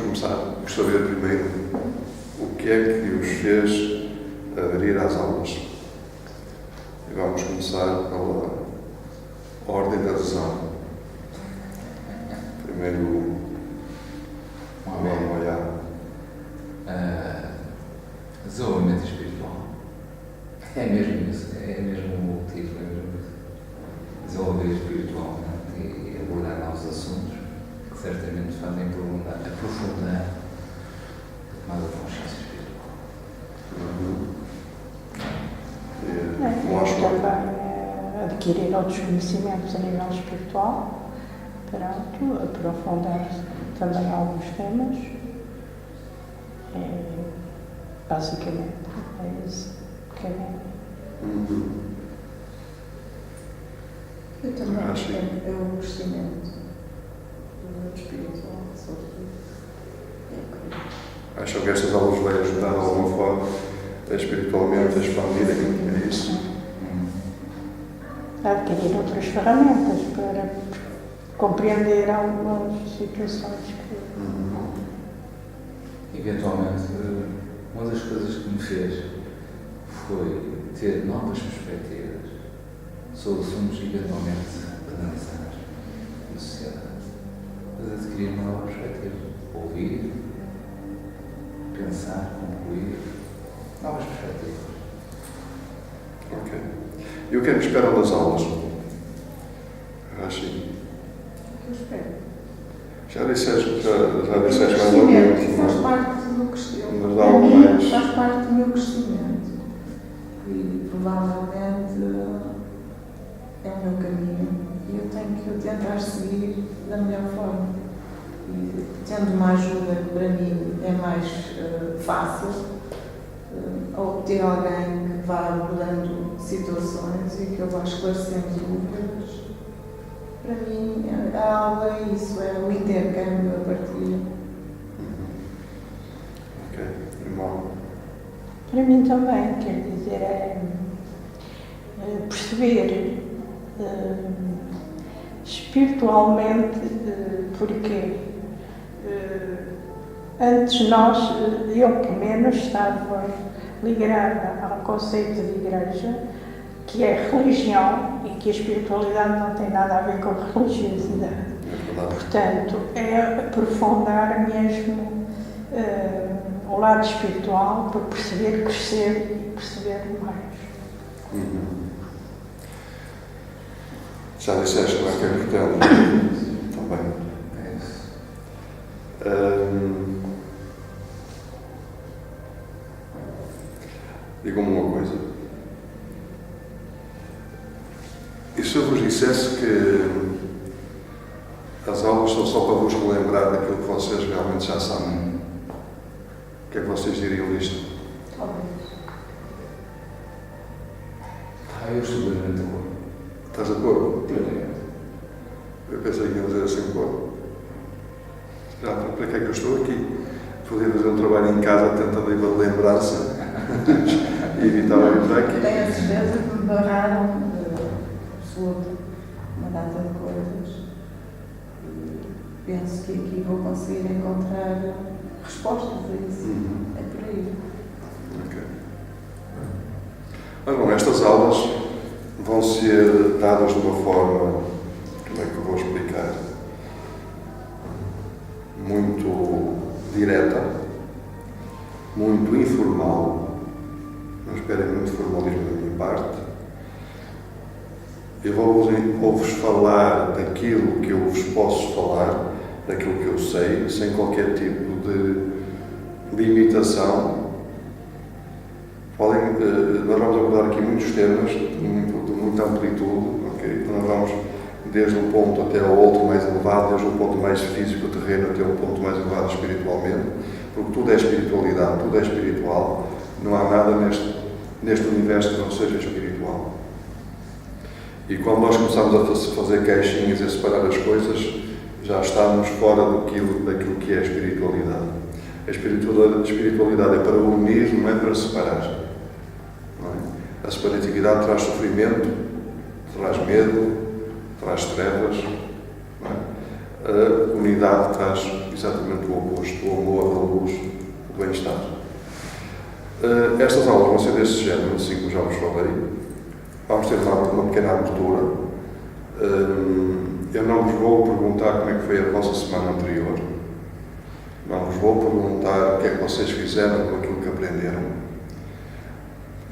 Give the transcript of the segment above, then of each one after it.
começar por saber primeiro o que é que os fez aderir às aulas. E vamos começar pela ordem da adesão. Primeiro, vamos olhar. Desenvolvimento espiritual. É mesmo isso, é mesmo o motivo, é mesmo isso. Desenvolver espiritualmente e abordar novos assuntos que certamente fazem aprofundar mais a consciência espiritual. Também adquirir outros conhecimentos a nível espiritual, pronto, aprofundar também alguns temas. Basicamente, é isso que é. Eu também acho que é o crescimento espiritual, sobretudo. Acham que estas aulas vão ajudar de alguma forma espiritualmente a expandirem? É isso? A adquirir outras ferramentas para compreender algumas situações que. Eventualmente, uma das coisas que me fez foi ter novas perspectivas sobre assuntos eventualmente analisar na sociedade. Mas adquirir uma nova perspectiva. Ouvir, pensar, concluir. Novas perspectivas. Ok. E o que é que esperam das aulas? Rashi? Eu espero. Já disseste mais ou menos. Faz parte do crescimento. Mas dá algo mais. Faz parte do meu crescimento. E provavelmente é o meu caminho. E eu tenho que tentar seguir da melhor forma. E tendo uma ajuda que para mim é mais fácil, obter alguém que vá abordando situações e que eu vá esclarecendo dúvidas. Para mim, a aula é isso, é o intercâmbio, a partilha. Ok, irmão. Para mim também, quer dizer, é perceber espiritualmente porque antes nós, eu pelo menos, estava ligada ao conceito de igreja, que é religião e que a espiritualidade não tem nada a ver com a religiosidade. Portanto, é aprofundar mesmo o lado espiritual para perceber, crescer e perceber mais. Já disseste lá que é importante. Também. É isso. Diga-me uma coisa. E se eu vos dissesse que as aulas são só para vos relembrar daquilo que vocês realmente já sabem? O que é que vocês diriam disto? Talvez. Eu estou bastante de acordo. Estás de acordo? Plenamente. Eu pensei que ia dizer assim, pô. Já, para que é que eu estou aqui? Podia fazer um trabalho em casa tentando lembrar-se e evitar vir para aqui. Tenho a certeza que me barraram absoluta uma data de coisas. Penso que aqui vou conseguir encontrar respostas a isso. É por aí. Ok. Mas bom, estas aulas vão ser dadas de uma forma, como é que eu vou explicar? Muito direta, muito informal. Não esperem muito formalismo da minha parte. Eu vou-vos falar daquilo que eu vos posso falar, daquilo que eu sei, sem qualquer tipo de limitação. Nós vamos abordar aqui muitos temas de muita amplitude, okay? Nós vamos desde um ponto até ao outro mais elevado, desde um ponto mais físico, terreno, até um ponto mais elevado espiritualmente, porque tudo é espiritualidade, tudo é espiritual, não há nada neste universo que não seja espiritual. E quando nós começamos a fazer caixinhas e a separar as coisas, já estamos fora daquilo que é a espiritualidade. A espiritualidade é para unir, não é para separar. Não é? A separatividade traz sofrimento, traz medo, traz trevas. Não é? A unidade traz exatamente o oposto, o amor, a luz, o bem-estar. Estas aulas vão ser deste género, assim como já vos falei. Vamos ter uma pequena abertura. Eu não vos vou perguntar como é que foi a vossa semana anterior. Não vos vou perguntar o que é que vocês fizeram com aquilo que aprenderam.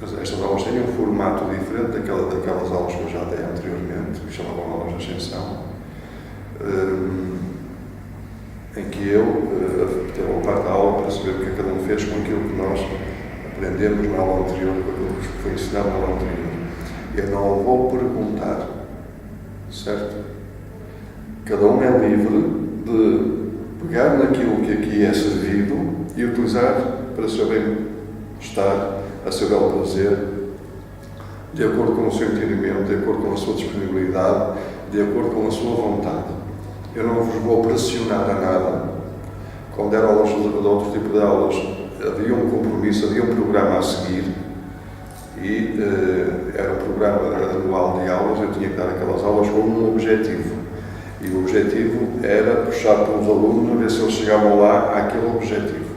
Estas aulas têm um formato diferente daquelas aulas que eu já dei anteriormente, que chamavam aulas de ascensão, em que eu tenho parte da aula para saber o que cada um fez com aquilo que nós aprendemos na aula anterior, com aquilo que foi ensinado na aula anterior. Eu não vou perguntar, certo? Cada um é livre de pegar naquilo que aqui é servido e utilizar para o seu bem-estar, a seu belo prazer, de acordo com o seu entendimento, de acordo com a sua disponibilidade, de acordo com a sua vontade. Eu não vos vou pressionar a nada. Quando era aulas de outro tipo de aulas, havia um compromisso, havia um programa a seguir e era um programa anual de aulas. Eu tinha que dar aquelas aulas com um objetivo. E o objetivo era puxar pelos alunos a ver se eles chegavam lá àquele objetivo.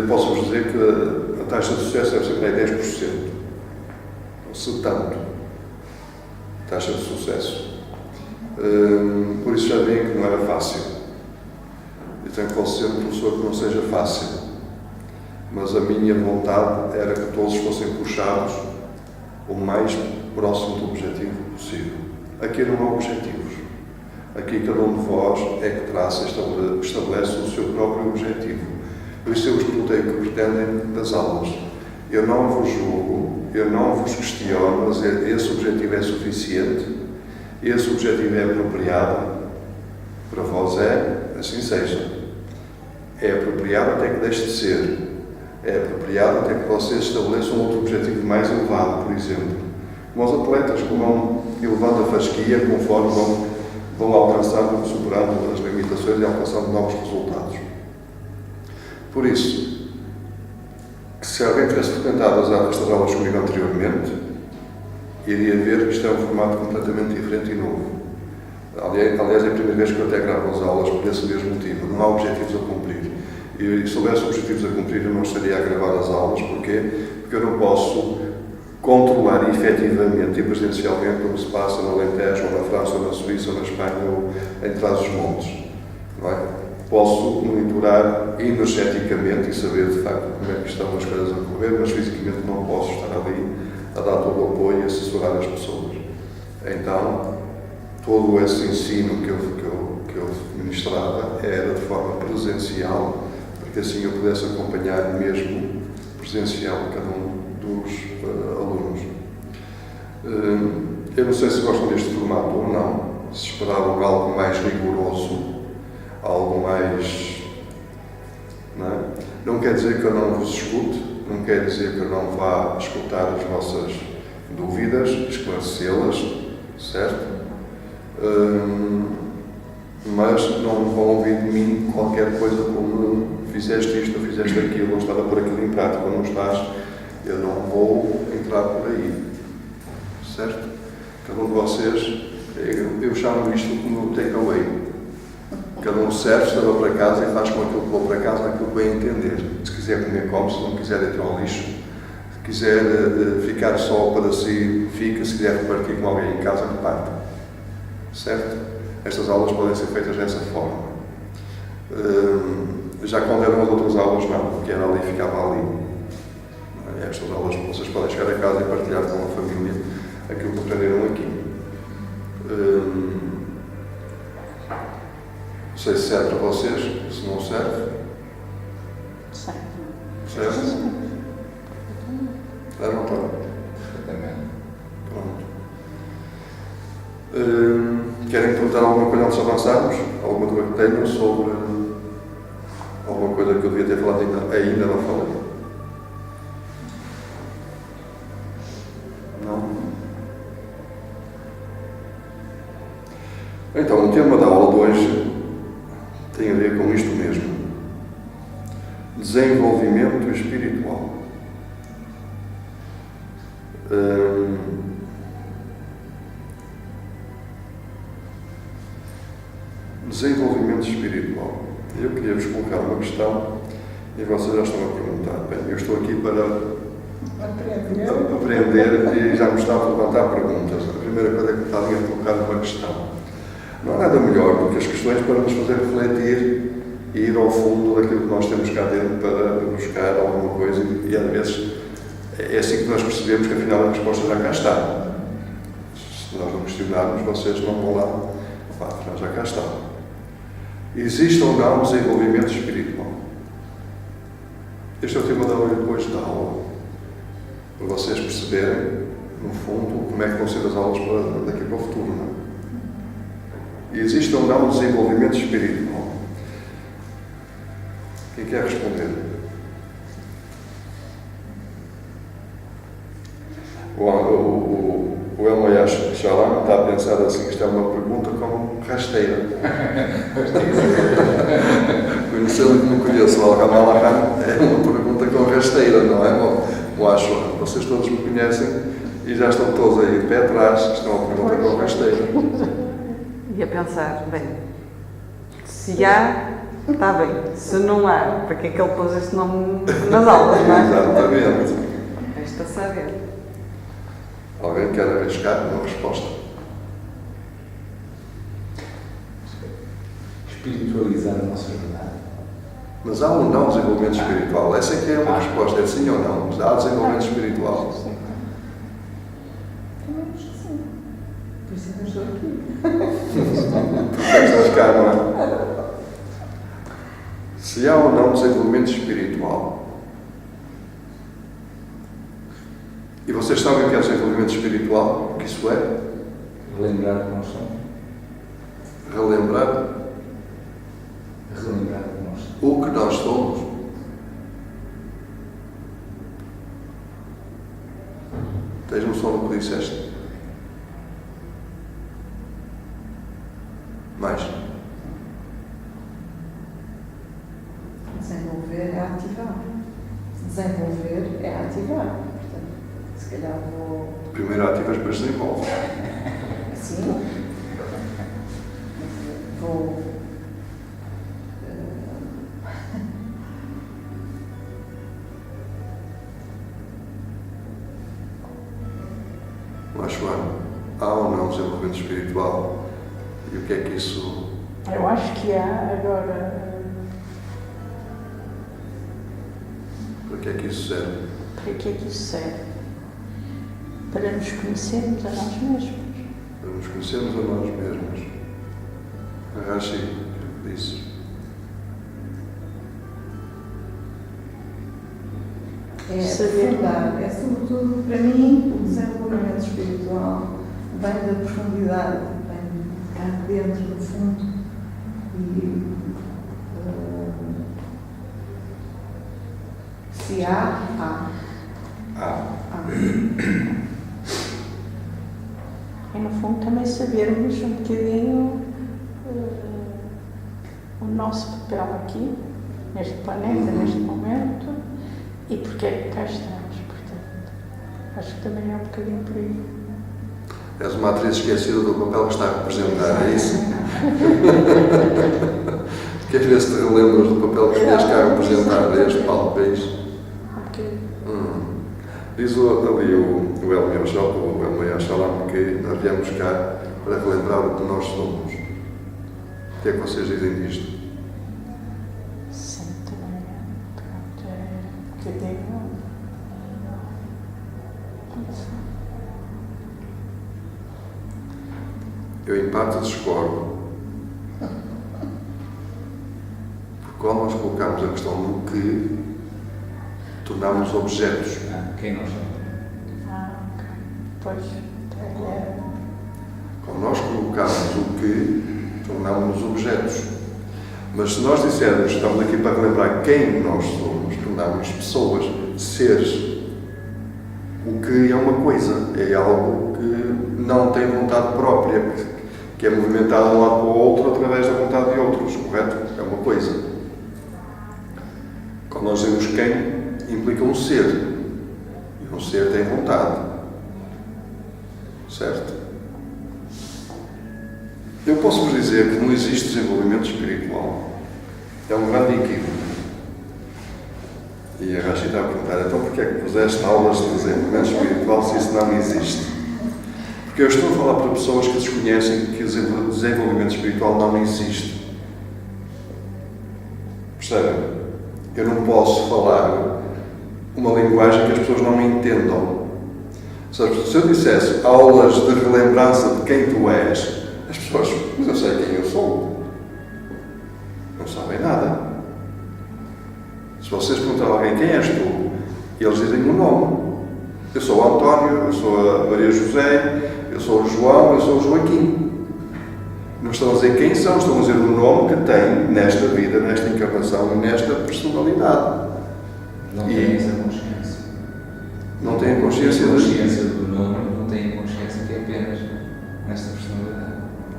Posso-vos dizer que a taxa de sucesso deve ser de 10%. Se tanto. Taxa de sucesso. Por isso já veem que não era fácil. Eu tenho que ser uma pessoa que não seja fácil. Mas a minha vontade era que todos fossem puxados o mais próximo do objetivo possível. Aqui não há objetivos. Aqui cada um de vós é que traça, estabelece o seu próprio objetivo. Por isso eu vos perguntei o que pretendem das aulas. Eu não vos julgo, eu não vos questiono, mas esse objetivo é suficiente, esse objetivo é apropriado, para vós assim seja. É apropriado até que deixe de ser. É apropriado até que vocês estabeleçam outro objetivo mais elevado, por exemplo. Como os atletas que vão elevando a fasquia conforme vão alcançando, superando as limitações e alcançando novos resultados. Por isso, que se alguém tivesse frequentado estas aulas comigo anteriormente, iria ver que isto é um formato completamente diferente e novo. Aliás, é a primeira vez que eu até gravo as aulas por esse mesmo motivo. Não há objetivos a cumprir. E se houvesse objetivos a cumprir, eu não estaria a gravar as aulas. Porquê? Porque eu não posso controlar efetivamente e presencialmente o que se passa no Alentejo, ou na França, ou na Suíça, ou na Espanha, ou em Trás-os-Montes. Não é? Posso monitorar energeticamente e saber de facto como é que estão as coisas a correr, mas fisicamente não posso estar ali a dar todo o apoio e assessorar as pessoas. Então, todo esse ensino que eu ministrava era de forma presencial, para que assim eu pudesse acompanhar mesmo presencial cada um dos alunos. Eu não sei se gostam deste formato ou não, se esperavam algo mais rigoroso, algo mais... Não quer dizer que eu não vos escute, não quer dizer que eu não vá escutar as vossas dúvidas, esclarecê-las, certo? Mas não vão ouvir de mim qualquer coisa como fizeste isto, ou fizeste aquilo, ou estás a pôr aquilo em prática, ou não estás. Eu não vou entrar por aí, certo? Cada um de vocês, eu chamo isto como takeaway. Cada um serve, leva para casa e faz com aquilo que vou para casa aquilo que bem entender. Se quiser comer, come, se não quiser, entra ao lixo. Se quiser ficar só para si, fica. Se quiser repartir com alguém em casa, reparte. Certo? Estas aulas podem ser feitas dessa forma. Já quando eram as outras aulas, não, porque era ali e ficava ali. Estas aulas vocês podem chegar a casa e partilhar com a família aquilo que aprenderam aqui. Não sei se serve para vocês, se não serve. Serve. Serve? Serve ou não? Perfeitamente. Pronto. Querem perguntar alguma coisa antes de avançarmos? Alguma coisa que tenham sobre alguma coisa que eu devia ter falado ainda não falei? Não? Então, o tema da aula de hoje tem a ver com isto mesmo. Desenvolvimento espiritual. Desenvolvimento espiritual. Eu queria-vos colocar uma questão e vocês já estão a perguntar. Bem, eu estou aqui para aprender e já me está a levantar perguntas. A primeira coisa é que está alguém a colocar uma questão. Não há nada melhor do que as questões para nos fazer refletir e ir ao fundo daquilo que nós temos cá dentro para buscar alguma coisa e às vezes é assim que nós percebemos que afinal a resposta já cá está. Se nós não questionarmos, vocês não vão lá, afinal já cá está. Existe ou não desenvolvimento espiritual? Este é o tema da aula depois da aula. Para vocês perceberem, no fundo, como é que vão ser as aulas daqui para o futuro. Não é? Existe ou não desenvolvimento espiritual? Quem quer responder? O Elmoyash Shalom está a pensar assim, isto é uma pergunta como rasteira. Conhecendo que não conheço o Al-Hamalahan, é uma pergunta com rasteira, não é? O Ashwan, vocês todos me conhecem e já estão todos aí de pé atrás, isto é uma pergunta com rasteira. E a pensar, bem, se há, está bem, se não há, para que é que ele pôs este nome nas aulas, não é? Exatamente. Resta saber. Alguém quer arriscar uma resposta? Espiritualizar a nossa jornada. Mas há um não desenvolvimento espiritual? Essa é que é uma resposta, é sim ou não? Mas há desenvolvimento espiritual? Também acho que sim. Por isso é que eu estou aqui. Porque estás cá, não é? Se há ou não desenvolvimento espiritual? E vocês sabem o que é desenvolvimento espiritual? O que isso é? Relembrar que nós somos. Relembrar Relembrar que nós somos. o que nós somos. Tens noção do que disseste? Mais? Desenvolver é ativar. Desenvolver é ativar. Portanto, se calhar vou. Primeiro ativas, depois desenvolves. Assim. Vou. Mas, Joana, há ou não desenvolvimento espiritual? E o que é que isso... Eu acho que há agora. Para que é que isso serve? Para que é que isso serve? Para nos conhecermos a nós mesmos. Para nos conhecermos a nós mesmos. A Rashi disse. É Saber. aprofundar. É sobretudo, para mim, o desenvolvimento espiritual vem da profundidade, vem de cá dentro do fundo. E se há. E no fundo também sabermos um bocadinho o nosso papel aqui, neste planeta, neste momento, e porque é que cá estamos, portanto. Acho que também é um bocadinho por aí. És uma atriz esquecida do papel que está a representar, é isso? Queres ver se te relembras do papel que estiveste cá a representar? É este Paulo Peix? Um bocadinho. Diz ali o Elmoyash Shalom que nós viemos cá para relembrar o que nós somos. O que é que vocês dizem disto? Sim, também pronto, é um bocadinho. Eu, em parte, discordo. Porque quando nós colocamos a questão do que, tornámos objetos. Quem nós somos? Ok. Pois, é. Quando nós colocamos o que, tornámos-nos objetos. Mas se nós dissermos que estamos aqui para relembrar quem nós somos, tornámos-nos pessoas, seres. O que é uma coisa, é algo que não tem vontade própria, que é movimentado de um lado para o outro através da vontade de outros, correto? É uma coisa. Quando nós dizemos quem, implica um ser. E um ser tem vontade. Certo? Eu posso-vos dizer que não existe desenvolvimento espiritual É um grande equívoco. E a Rashi está a perguntar, então porquê é que puseste aulas de desenvolvimento espiritual se isso não existe? Porque eu estou a falar para pessoas que desconhecem que o desenvolvimento espiritual não existe. Percebem? Eu não posso falar uma linguagem que as pessoas não me entendam. Se eu dissesse aulas de relembrança de quem tu és, as pessoas, mas eu sei quem eu sou. Não sabem nada. Se vocês perguntarem a alguém quem és tu, e eles dizem o nome. Eu sou o António, eu sou a Maria José, eu sou o João, eu sou o Joaquim. Não estão a dizer quem são, estão a dizer o nome que têm nesta vida, nesta encarnação e nesta personalidade. Não têm essa consciência. Não têm consciência do nome, não têm consciência que é apenas nesta personalidade.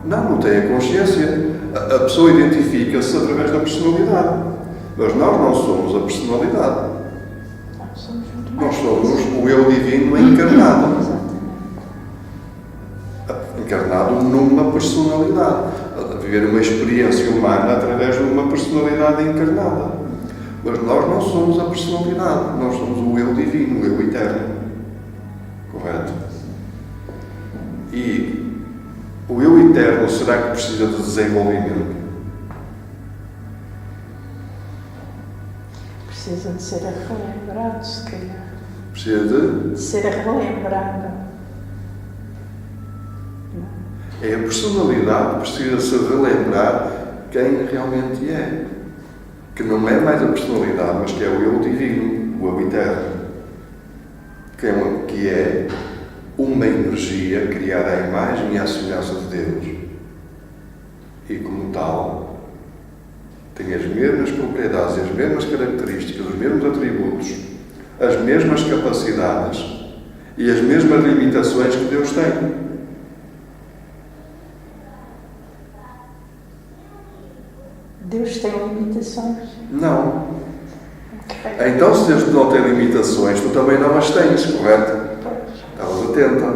Não têm consciência. A pessoa identifica-se através da personalidade. Mas nós não somos a personalidade. Nós somos o eu divino encarnado. Encarnado numa personalidade. A viver uma experiência humana através de uma personalidade encarnada. Mas nós não somos a personalidade. Nós somos o eu divino, o eu eterno. Correto? E o eu eterno, será que precisa de desenvolvimento? Precisa de ser relembrado, se calhar. Precisa De ser relembrado. É a personalidade que precisa se relembrar quem realmente é. Que não é mais a personalidade, mas que é o eu divino, o eu eterno. Que é uma energia criada à imagem e à semelhança de Deus. E como tal, tem as mesmas propriedades, as mesmas características, os mesmos atributos, as mesmas capacidades e as mesmas limitações que Deus tem. Deus tem limitações? Não. Então, se Deus não tem limitações, tu também não as tens, correto? Estavas atenta.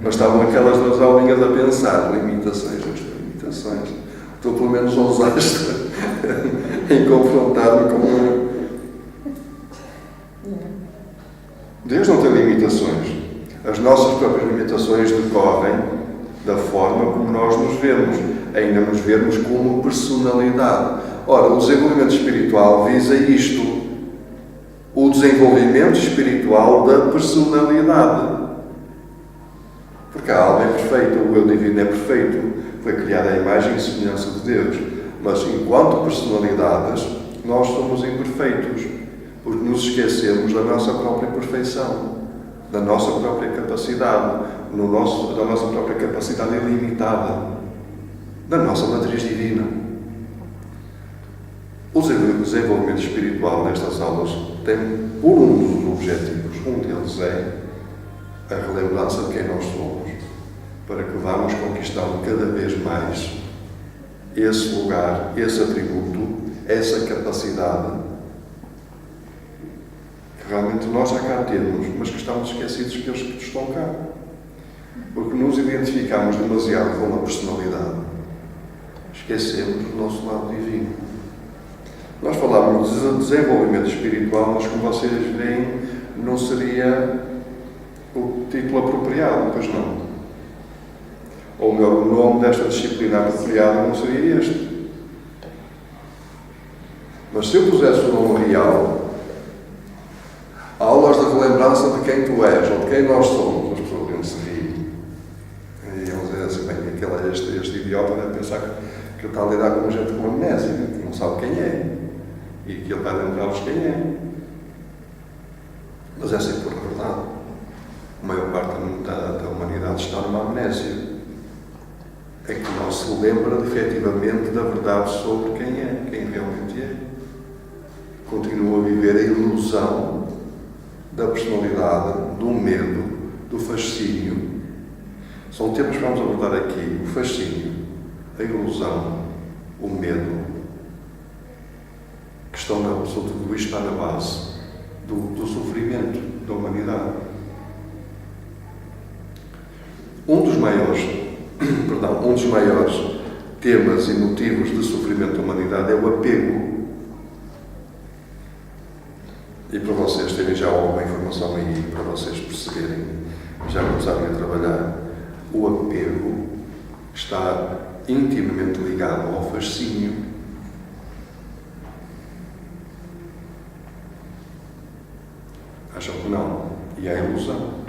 Mas estavam aquelas duas aulinhas a pensar, limitações. Tu pelo menos ousaste em confrontar-me com... Deus não tem limitações. As nossas próprias limitações decorrem da forma como nós nos vemos. Ainda nos vermos como personalidade. Ora, o desenvolvimento espiritual visa isto. O desenvolvimento espiritual da personalidade. Porque a alma é perfeita, o eu divino é perfeito. Foi criada à imagem e semelhança de Deus. Mas, enquanto personalidades, nós somos imperfeitos. Porque nos esquecemos da nossa própria perfeição. Da nossa própria capacidade. Da nossa própria capacidade ilimitada. Da nossa matriz divina. O desenvolvimento espiritual nestas aulas tem por um dos objetivos, um deles é a relembrança de quem nós somos, para que vamos conquistando cada vez mais esse lugar, esse atributo, essa capacidade que realmente nós já cá temos, mas que estamos esquecidos que eles que estão cá. Porque nos identificamos demasiado com a personalidade. Esquecemos do nosso lado divino. Nós falávamos de desenvolvimento espiritual, mas como vocês veem, não seria o título apropriado, pois não. Ou melhor, o nome desta disciplina apropriada não seria este. Mas se eu pusesse o nome real, aulas de relembrança de quem tu és, ou de quem nós somos, as pessoas iam se rir. E iam dizer assim, bem, este idiota deve pensar que ele está a lidar com gente com amnésia, que não sabe quem é. E que ele vai lembrar-vos quem é. Mas essa é por verdade. A maior parte da humanidade está numa amnésia. É que não se lembra efetivamente da verdade sobre quem é, quem realmente é. Continua a viver a ilusão da personalidade, do medo, do fascínio. São temas que vamos abordar aqui: o fascínio, a ilusão, o medo, que estão tudo isto está na base do sofrimento da humanidade. Um dos maiores temas e motivos de sofrimento da humanidade é o apego. E para vocês terem já alguma informação aí, para vocês perceberem, já começarem a trabalhar, o apego está intimamente ligado ao fascínio. Acham que não? E à ilusão.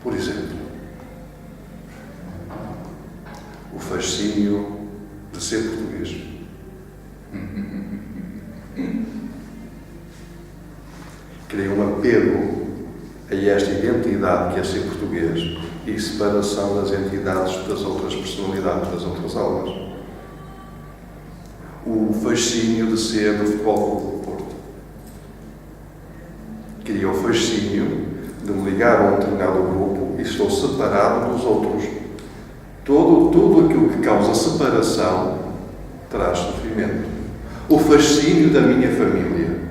Por exemplo, o fascínio de ser português. Criei um apego a esta identidade que é ser português e separação das entidades das outras personalidades, das outras almas. O fascínio de ser do Futebol Clube do Porto. Criei o fascínio de me ligar a um determinado grupo e estou separado dos outros. Tudo aquilo que causa separação traz sofrimento. O fascínio da minha família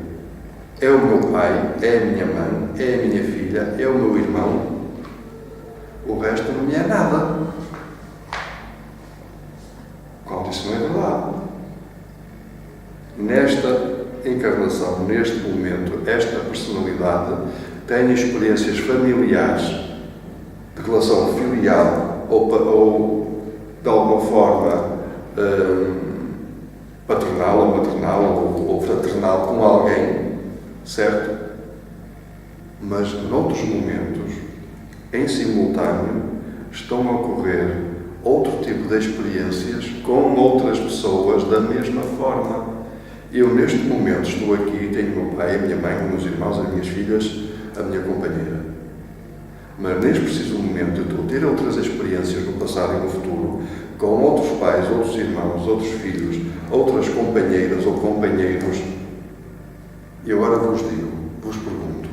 é o meu pai, é a minha mãe, é a minha filha, é o meu irmão. O resto não me é nada. Quando isso não é verdade. Nesta encarnação, neste momento, esta personalidade tem experiências familiares de relação filial ou de alguma forma paternal ou maternal ou fraternal com alguém, certo? Mas noutros momentos, em simultâneo, estão a ocorrer outro tipo de experiências com outras pessoas da mesma forma. Eu neste momento estou aqui, tenho o meu pai, a minha mãe, os meus irmãos, as minhas filhas, a minha companheira. Mas neste preciso momento eu estou a ter outras experiências no passado e no futuro, com outros pais, outros irmãos, outros filhos, outras companheiras ou companheiros. E agora vos digo, vos pergunto,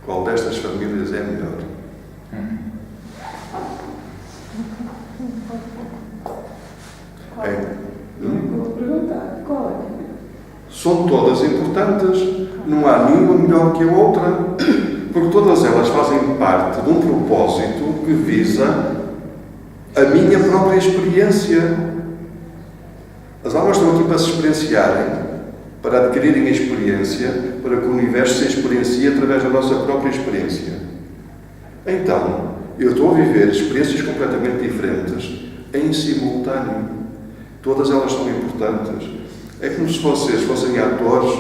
qual destas famílias é melhor? Vou perguntar, qual é? São todas importantes, não há nenhuma melhor que a outra, porque todas elas fazem parte de um propósito que visa a minha própria experiência. As almas estão aqui para se experienciarem, para adquirirem a experiência, para que o universo se experiencie através da nossa própria experiência. Então, eu estou a viver experiências completamente diferentes, em simultâneo. Todas elas são importantes. É como se vocês fossem atores,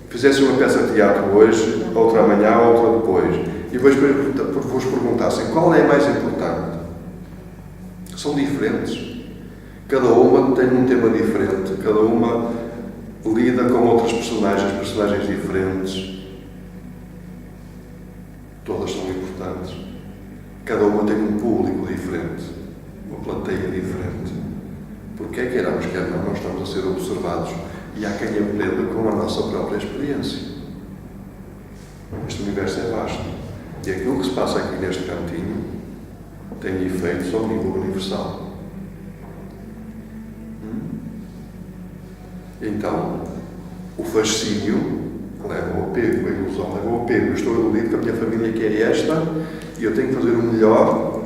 fizessem uma peça de teatro hoje, outra amanhã, outra depois, e depois vos perguntassem qual é a mais importante. São diferentes. Cada uma tem um tema diferente, cada uma lida com outras personagens diferentes. Todas são importantes. Cada uma tem um público diferente, uma plateia diferente. Porque quer queiramos, quer não, nós estamos a ser observados e há quem aprenda com a nossa própria experiência. Este universo é vasto e aquilo que se passa aqui neste cantinho tem efeitos ao nível universal. Então, o fascínio leva ao apego, a ilusão leva ao apego. Eu estou iludido que a minha família que é esta e eu tenho que fazer o melhor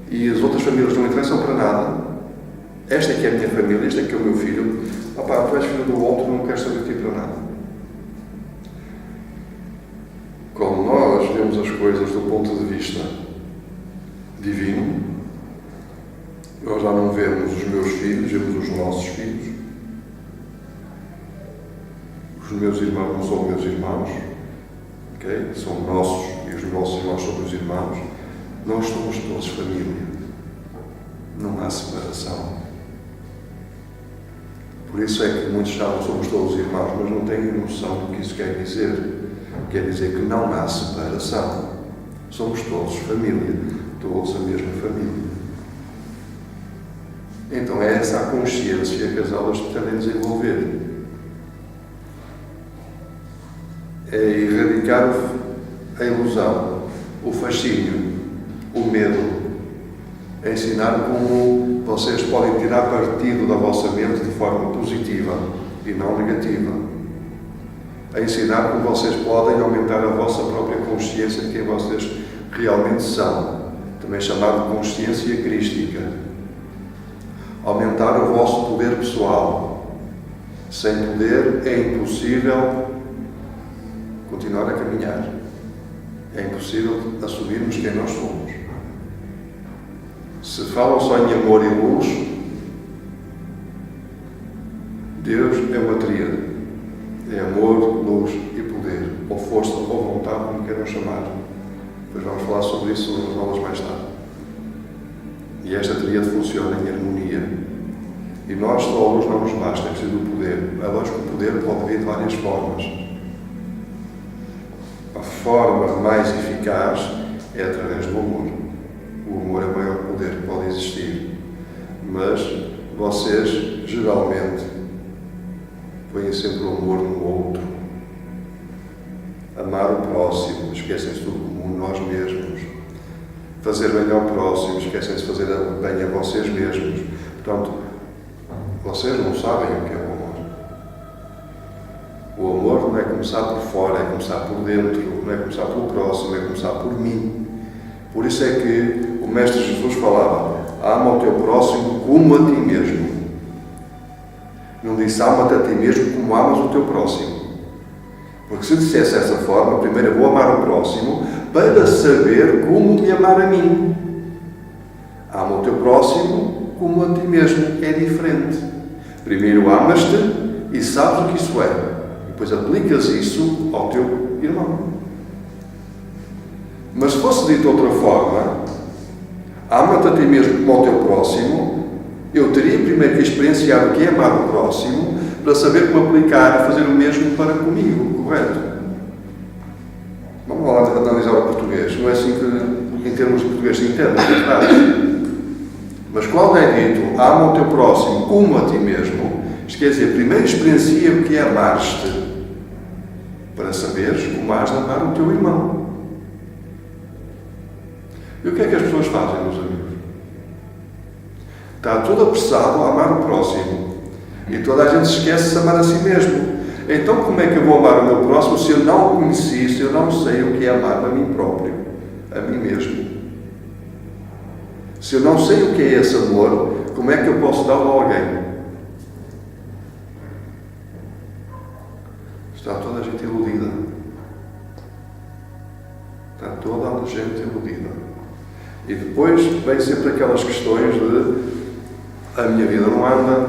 e as outras famílias não interessam para nada. Esta é que é a minha família, este é que é o meu filho. Opá, tu és filho do outro, não queres saber de ti para nada. Como nós vemos as coisas do ponto de vista divino, nós já não vemos os meus filhos, vemos os nossos filhos. Os meus irmãos não são meus irmãos, ok? São nossos e os nossos irmãos são meus irmãos. Nós somos todos família. Não há separação. Por isso é que muitos chamam somos todos irmãos, mas não têm noção do que isso quer dizer. Quer dizer que não há separação. Somos todos família, todos a mesma família. Então é essa a consciência que as aulas pretendem desenvolver. É erradicar a ilusão, o fascínio, o medo. É ensinar como vocês podem tirar partido da vossa mente de forma positiva e não negativa. É ensinar como vocês podem aumentar a vossa própria consciência de quem vocês realmente são, também chamado de consciência crística. aumentar o vosso poder pessoal. Sem poder é impossível continuar a caminhar. É impossível assumirmos quem nós somos. Se falam só em amor e luz, Deus é uma tríade. É amor, luz e poder. Ou força ou vontade, como queiram chamar. Depois vamos falar sobre isso nas aulas mais tarde. E esta tríade funciona em harmonia. E nós solos não nos basta, é preciso do poder. Aliás, o poder pode vir de várias formas. A forma mais eficaz é através do amor. O amor é o maior poder que pode existir. Mas vocês, geralmente, põem sempre o amor no outro. Amar o próximo, esquecem-se do comum, nós mesmos. Fazer bem ao próximo, esquecem-se de fazer bem a vocês mesmos. Portanto, vocês não sabem o que é o amor. O amor não é começar por fora, é começar por dentro, não é começar pelo próximo, é começar por mim. Por isso é que o Mestre Jesus falava: ama o teu próximo como a ti mesmo. Não disse ama-te a ti mesmo como amas o teu próximo. Porque se dissesse dessa forma, primeiro eu vou amar o próximo para saber como me amar a mim. Ama o teu próximo como a ti mesmo. É diferente. Primeiro amas-te e sabes o que isso é. E depois aplicas isso ao teu irmão. Mas se fosse dito de outra forma, ama-te a ti mesmo como ao teu próximo, eu teria primeiro que experienciar o que é amar o próximo para saber como aplicar e fazer o mesmo para comigo, correto? Vamos lá analisar o português. Não é assim que, em termos de português, se entende, é verdade. Mas quando é dito ama o teu próximo como a ti mesmo, isto quer dizer, primeiro experiencia o que é amar-te para saberes como has de amar o teu irmão. E o que é que as pessoas fazem, meus amigos? Está tudo apressado a amar o próximo. E toda a gente se esquece de amar a si mesmo. Então como é que eu vou amar o meu próximo se eu não o conheci, se eu não sei o que é amar a mim próprio, a mim mesmo? Se eu não sei o que é esse amor, como é que eu posso dar-lo a alguém? Está toda a gente iludida. Está toda a gente iludida. E depois vem sempre aquelas questões de a minha vida não anda,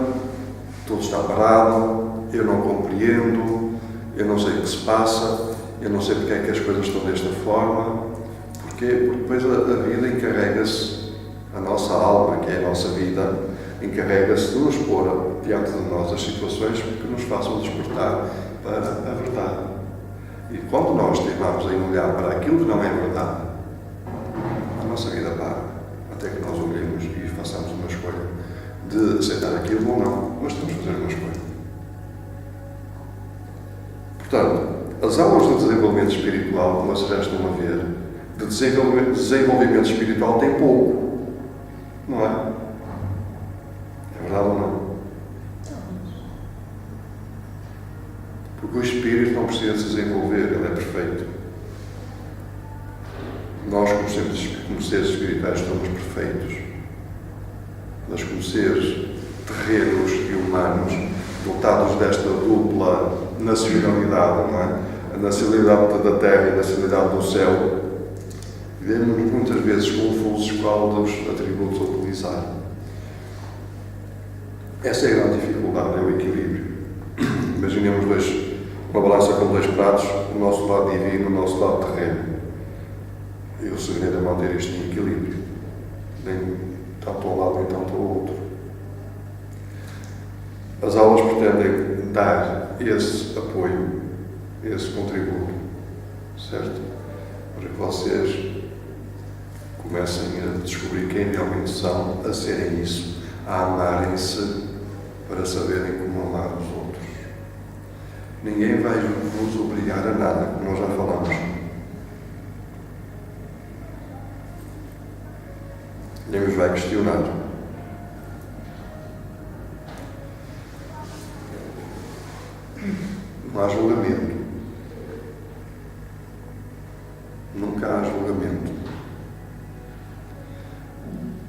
tudo está parado, eu não compreendo, eu não sei o que se passa, eu não sei porque é que as coisas estão desta forma. Porquê? Porque depois a vida encarrega-se, a nossa alma, que é a nossa vida, encarrega-se de nos pôr diante de nós as situações que nos façam despertar para a verdade. E quando nós teimamos em olhar para aquilo que não é verdade, a nossa vida para, até que nós olhemos e façamos uma escolha de aceitar aquilo ou não, mas temos que fazer uma escolha. Portanto, as aulas de desenvolvimento espiritual, como vocês já estão a ver, de desenvolvimento espiritual tem pouco, não é? É verdade ou não? Porque o espírito não precisa de se desenvolver, ele é perfeito. Nós, como seres espirituais, somos perfeitos. Mas como seres terrenos e humanos, dotados desta dupla nacionalidade, não é? A nacionalidade da terra e a nacionalidade do céu, vemos muitas vezes confusos qual dos atributos utilizar. Essa é a grande dificuldade, é o equilíbrio. Imaginemos uma balança com dois pratos, o nosso lado divino e o nosso lado terreno. E o segredo é manter isto em equilíbrio. Nem tanto a um lado nem tanto ao outro. As aulas pretendem dar esse apoio, esse contributo, certo? Para que vocês comecem a descobrir quem realmente são, a serem isso, a amarem-se para saberem como amar os outros. Ninguém vai vos obrigar a nada, como nós já falamos. Ninguém vos vai questionar. Não há julgamento. Nunca há julgamento.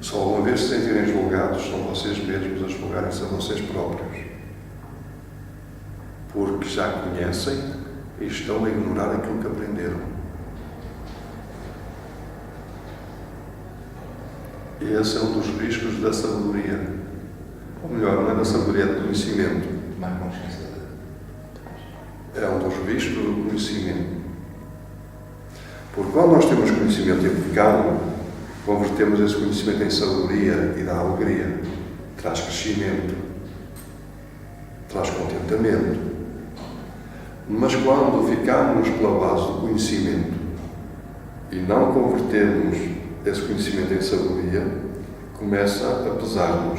Se alguma vez se sentirem julgados, são vocês mesmos a julgarem-se a vocês próprios. Porque já conhecem e estão a ignorar aquilo que aprenderam. E esse é um dos riscos da sabedoria. Ou melhor, não é da sabedoria, é do conhecimento. Tomar consciência É um dos riscos do conhecimento. Porque quando nós temos conhecimento e aplicamos, convertemos esse conhecimento em sabedoria e dá alegria, traz crescimento, traz contentamento. Mas quando ficamos pela base do conhecimento e não convertemos esse conhecimento em sabedoria, começa a pesar-nos.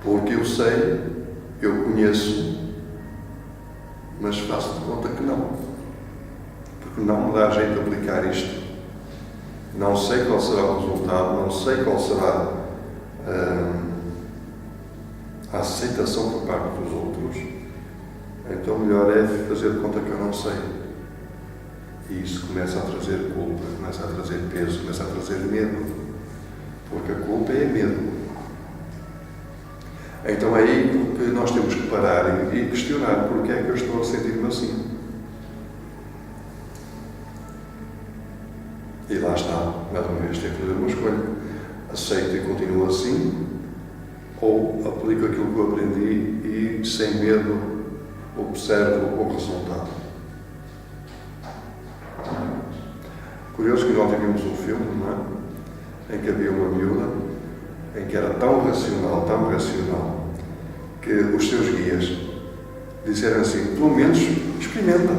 Porque eu sei, eu conheço, mas faço de conta que não. Porque não me dá jeito de aplicar isto. Não sei qual será o resultado, não sei qual será a aceitação por parte dos outros. Então melhor é fazer de conta que eu não sei. E isso começa a trazer culpa, começa a trazer peso, começa a trazer medo. Porque a culpa é medo. Então é aí que nós temos que parar e questionar porque é que eu estou a sentir-me assim. E lá está, mais uma vez, tem que fazer uma escolha. Aceito e continuo assim, ou aplico aquilo que eu aprendi e, sem medo, observo o resultado. Curioso que nós vimos um filme, não é? Em que havia uma miúda, em que era tão racional, que os seus guias disseram assim, pelo menos experimenta.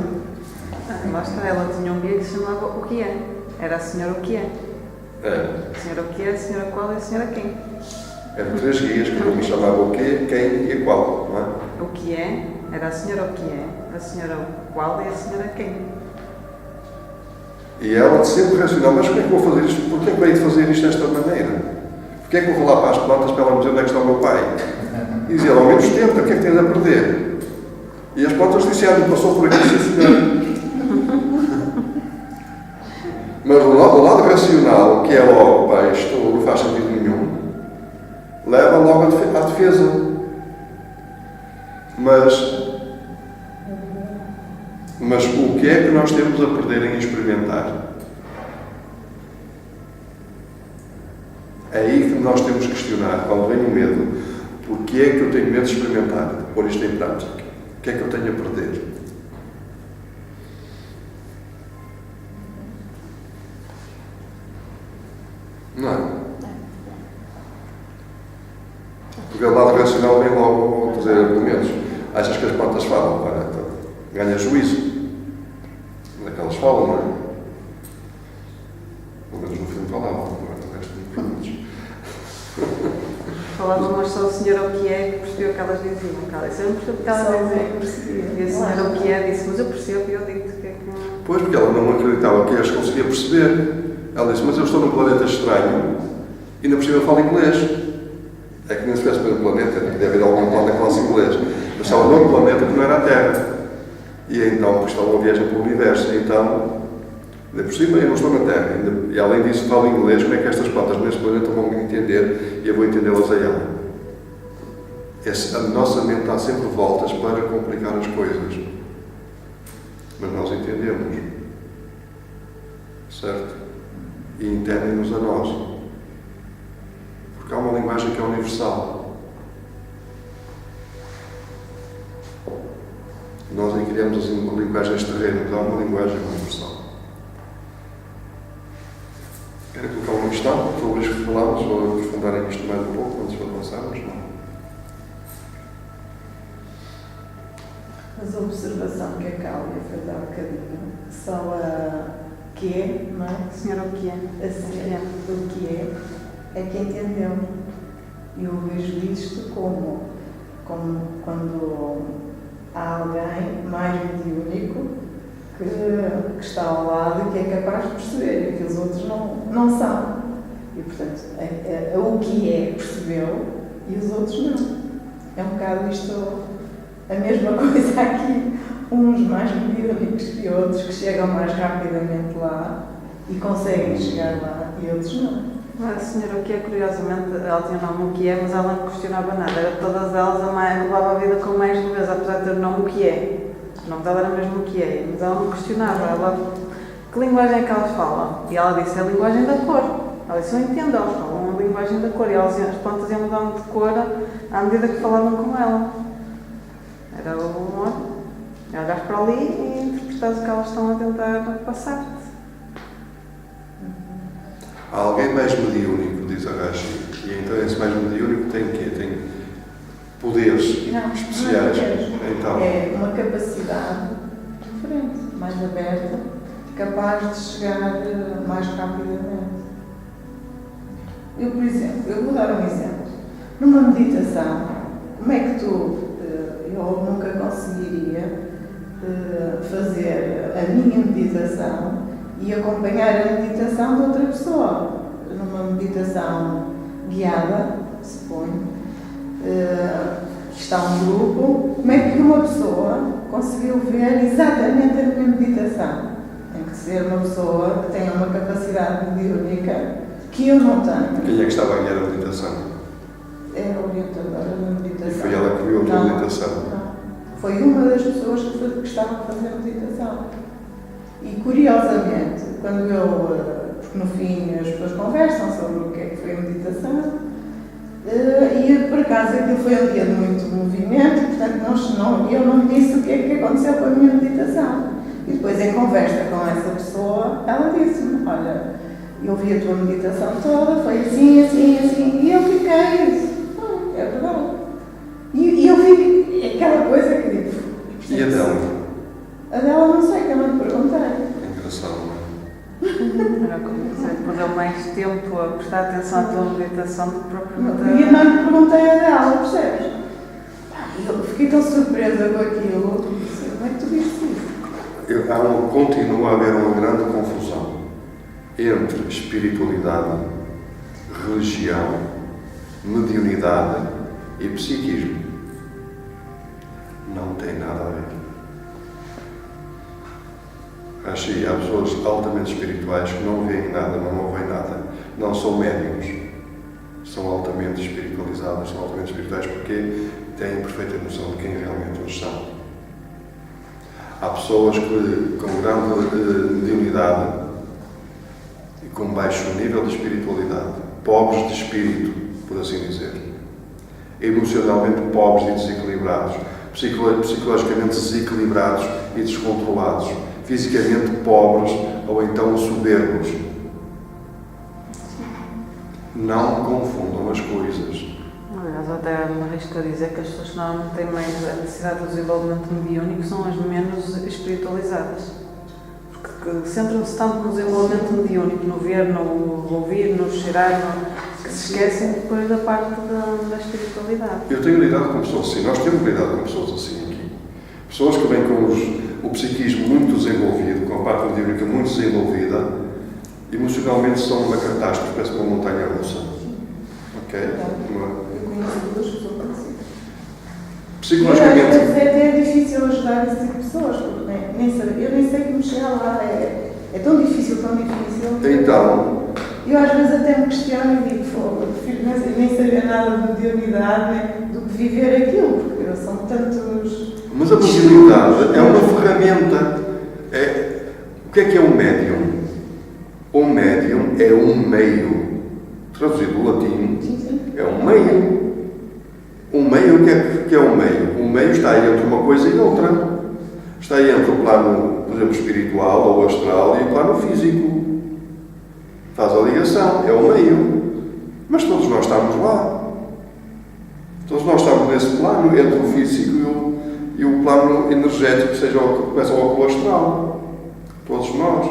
Lá está, ela tinha um guia que se chamava O Que É. Era a senhora O Que É. É. A senhora O Que É, a senhora Qual e a senhora Quem. Eram 3 guias que me chamavam o quê, quem e a qual, não é? O Que É era a senhora O Que É, a senhora Qual e a senhora Quem. E ela sempre racional, mas como é que vou fazer isto? Porquê é que veio fazer isto desta maneira? Porquê é que vou lá para as plantas para ela me dizer onde é que está o meu pai? E dizia, ao menos tenta, o que é que tens a perder? E as plantas disseram, passou por aqui, sim senhor. Mas o lado racional, que é logo, pá, isto não faz sentido nenhum, leva logo à defesa. Mas o que é que nós temos a perder em experimentar? É aí que nós temos que questionar, quando vem o medo, porque é que eu tenho medo de experimentar, de pôr isto em prática? O que é que eu tenho a perder? Não é? Porque o lado racional vem logo a dizer argumentos. Achas que as plantas falam? Para, ganha juízo. Mas é que elas falam, não é? Pelo menos no filme falavam, agora o resto não perguntes. Falavam, mas só a senhora O Que É que percebeu o que elas diziam. Ela disse, eu não percebo o que elas diziam. E a senhora O Que É disse, mas eu percebo e eu digo-te o que é que não... Pois, porque ela não acreditava que as conseguia perceber. Ela disse, mas eu estou num planeta estranho e ainda por cima eu falo inglês. É que nem se tivesse pelo planeta, deve haver algum planeta que falasse inglês. Mas estava num planeta que não era a Terra. E então, pois estava uma viagem pelo universo. E então, ainda por cima, eu não estou na Terra. E além disso, falo inglês. Como é que estas plantas neste planeta vão me entender e eu vou entendê-las a ela? A nossa mente dá sempre voltas para complicar as coisas. Mas nós entendemos. Certo? E entendem-nos a nós. Porque há uma linguagem que é universal. Nós aí criamos as linguagens terrenas, mas há uma linguagem universal. Querem colocar uma questão sobre isto que falámos, ou aprofundarem isto mais um pouco antes de avançarmos? Não? Mas a observação que a Cláudia fez há bocadinho, só a que é, não é? A senhora O Que É. A senhora do que é que entendeu. E eu vejo isto como quando há alguém mais mediúnico que está ao lado e que é capaz de perceber e que os outros não são. E, portanto, o que é percebeu e os outros não. É um bocado isto, a mesma coisa aqui. Uns mais mediúnicos que outros, que chegam mais rapidamente lá e conseguem chegar lá e outros não. A senhora Ukié, curiosamente, ela tinha o nome Ukié, mas ela não questionava nada. Era de todas elas a mais, levava a vida com mais leveza, apesar de ter o nome Ukié. O nome dela era mesmo Ukié, mas ela não questionava. Ela, que linguagem é que elas falam? E ela disse, é a linguagem da cor. Ela disse, eu entendo, elas falam a linguagem da cor. E elas, as plantas iam mudando de cor à medida que falavam com ela. Era o olhar para ali e interpretar o que elas estão a tentar passar-te. Há alguém mais mediúnico, diz a Rashi, e então esse mais mediúnico tem quê? Tem poderes especiais. Então, é uma capacidade diferente, mais aberta, capaz de chegar mais rapidamente. Eu, por exemplo, eu vou dar um exemplo. Numa meditação, como é que eu nunca conseguiria fazer a minha meditação e acompanhar a meditação de outra pessoa? Numa meditação guiada, suponho, que está um grupo, como é que uma pessoa conseguiu ver exatamente a minha meditação? Tem que ser uma pessoa que tenha uma capacidade mediúnica que eu não tenho. quem é que estava a guiar a meditação? É a orientadora da meditação. E foi ela que viu a tua Não, meditação? não. Foi uma das pessoas que estava a fazer a meditação. E curiosamente, quando porque no fim as pessoas conversam sobre o que é que foi a meditação, e por acaso aquilo foi um dia de muito movimento, e portanto eu não disse o que é que aconteceu com a minha meditação. E depois, em conversa com essa pessoa, ela disse-me, olha, eu vi a tua meditação toda, foi assim, assim, assim, e eu fiquei, é verdade. E eu fiquei, aquela coisa que digo. E a dela? A dela não sei, que eu não te perguntei. Engraçado, não é? Era como dizer, perdeu mais tempo a prestar atenção à tua meditação do que propriamente E eu não lhe perguntei a dela, percebes? E eu fiquei tão surpresa com aquilo, disse, como é que tu viste isso? Continua a haver uma grande confusão entre espiritualidade, religião, mediunidade e psiquismo. Não tem nada a ver. Acho que há pessoas altamente espirituais que não veem nada, não ouvem nada, não são médiums, são altamente espiritualizadas, são altamente espirituais porque têm perfeita noção de quem realmente eles são. Há pessoas que, com grande mediunidade e com baixo nível de espiritualidade, pobres de espírito, por assim dizer, emocionalmente pobres e desequilibrados, psicologicamente desequilibrados e descontrolados, fisicamente pobres ou então soberbos. Não confundam as coisas. Aliás, até me arrisco a dizer que as pessoas que normalmente têm mais a necessidade do desenvolvimento mediúnico são as menos espiritualizadas. Porque centram-se tanto no desenvolvimento mediúnico, no ver, no ouvir, no cheirar, que se esquecem depois da parte da espiritualidade. Eu tenho lidado com pessoas assim, nós temos lidado com pessoas assim aqui. Pessoas que vêm com o psiquismo muito desenvolvido, com a parte mediúnica muito desenvolvida, emocionalmente são uma catástrofe, parece uma montanha russa. Ok? Eu conheço duas pessoas assim. Psicologicamente. Às vezes é até difícil ajudar esse tipo de pessoas, porque eu nem sei como chegar lá. É tão difícil, tão difícil. Então, Eu às vezes até me questiono e digo, eu prefiro nem saber nada de mediunidade do que viver aquilo, porque são tantos. mas a mediunidade é uma ferramenta. O que é um médium? Um médium é um meio. Traduzido do latim, é um meio. Um meio, o que é um meio? Um meio está aí entre uma coisa e outra. Está aí entre o plano, por exemplo, espiritual ou astral e o plano físico. Faz a ligação, é o meio. Mas todos nós estamos lá. Todos nós estamos nesse plano, entre o físico e o plano energético, seja o que começa ao astral. Todos nós.